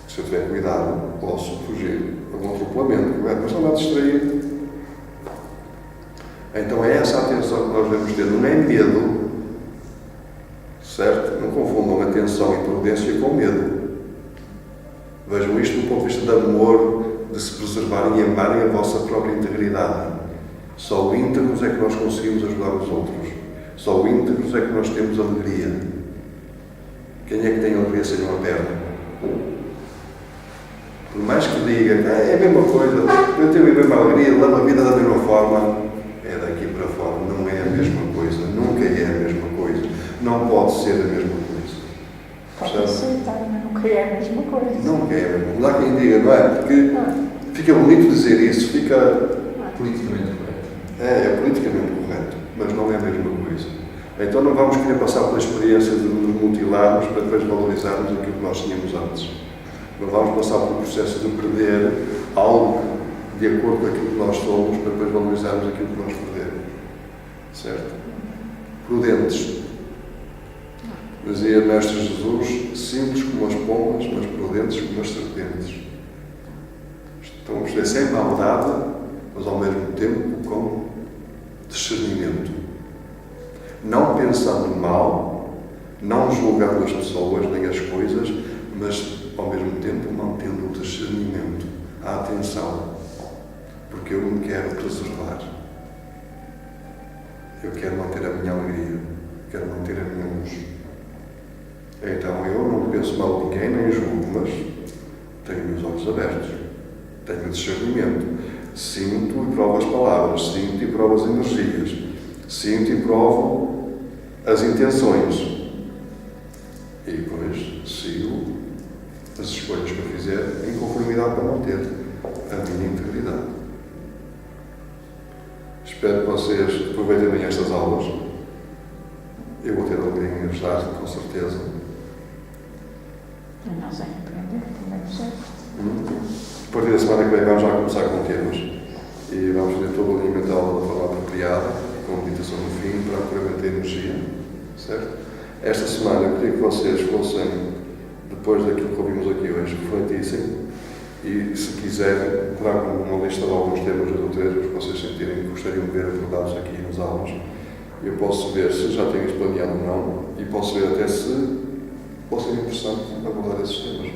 Se eu tiver cuidado, posso fugir a um atropelamento, correto? Mas não há distraído. Então é essa atenção que nós devemos ter, não é medo, certo? Não confundam atenção e prudência com medo. Vejam isto do ponto de vista de amor, de se preservarem e amarem a vossa própria integridade. Só íntegros é que nós conseguimos ajudar os outros. Só íntegros é que nós temos alegria. Quem é que tem alegria sem uma perna? Por mais que diga que é a mesma coisa, eu tenho a mesma alegria, levo a vida da mesma forma, é daqui para fora, não é a mesma coisa, nunca é a mesma coisa, não pode ser a mesma coisa. Pode aceitar, mas nunca é a mesma coisa. Nunca é a mesma coisa. Não há quem diga, não é? Porque fica bonito dizer isso, fica politicamente correto. É politicamente correto, mas não é a mesma coisa. Então não vamos querer passar pela experiência de nos mutilarmos para depois valorizarmos aquilo que nós tínhamos antes. Não vamos passar pelo processo de perder algo de acordo com aquilo que nós somos para depois valorizarmos aquilo que nós perdemos. Certo? Prudentes. Dizia Mestre Jesus, simples como as pombas, mas prudentes como as serpentes. Estamos sem maldade, mas ao mesmo tempo com discernimento. Não pensando mal, não julgando as pessoas nem as coisas, mas ao mesmo tempo mantendo o discernimento, a atenção, porque eu me quero preservar. Eu quero manter a minha alegria, quero manter a minha luz. Então eu não penso mal de ninguém, nem julgo, mas tenho meus olhos abertos, tenho discernimento, sinto e provo as palavras, sinto e provo as energias, sinto e provo as intenções e depois sigo as escolhas que eu fizer em conformidade para manter a minha integridade. Espero que vocês aproveitem bem estas aulas. Eu vou ter alegria em ajudar, com certeza. E nós em aprender, também certo. A partir da semana que vem vamos já começar com temas e vamos fazer todo o alinhamento da aula da forma apropriada, com meditação no fim, para aproveitar a energia, certo? Esta semana eu queria que vocês fossem, depois daquilo que ouvimos aqui hoje, refletissem e, se quiserem, tragam uma lista de alguns temas ou trechos que vocês sentirem que gostariam de ver abordados aqui nas aulas. Eu posso ver se já têm isso planeado ou não e posso ver até se pode ser interessante abordar esses temas.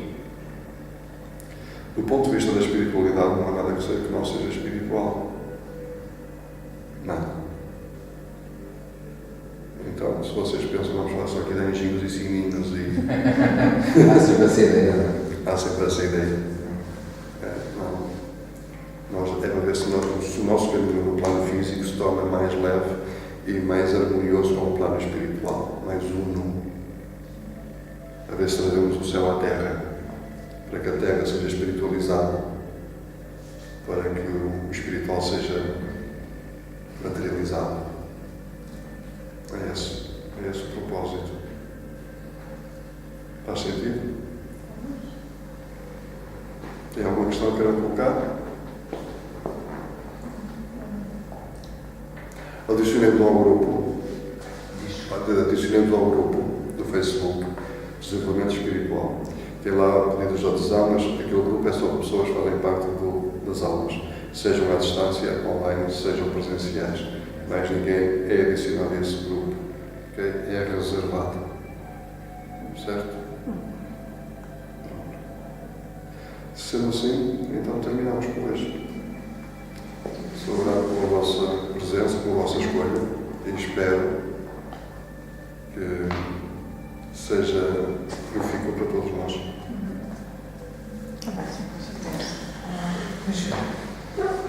Do ponto de vista da espiritualidade, não há nada que não seja espiritual. Nada. Então, se vocês pensam, vamos falar só aqui de anjinhos e sininhos e... Há sempre essa ideia, não é? Há sempre essa ideia. Não. É para ver se o nosso caminho no plano físico se torna mais leve e mais harmonioso com o plano espiritual, mais uno. A ver se trazemos o céu à terra, para que a terra seja espiritualizada, para que o espiritual seja materializado. É esse o propósito. Faz sentido? Tem alguma questão que queiram colocar? Adicionemos ao grupo do Facebook Desenvolvimento Espiritual. Tem lá pedidos de adesão, mas aquele grupo é só para pessoas que fazem parte das aulas, sejam à distância, online, sejam presenciais. Mais ninguém é adicionado a esse grupo. Okay? É reservado. Certo? Sendo assim, então terminamos por hoje. Sou grato pela vossa presença, pela vossa escolha e espero que seja profícuo para todos nós. Também, sim, com certeza.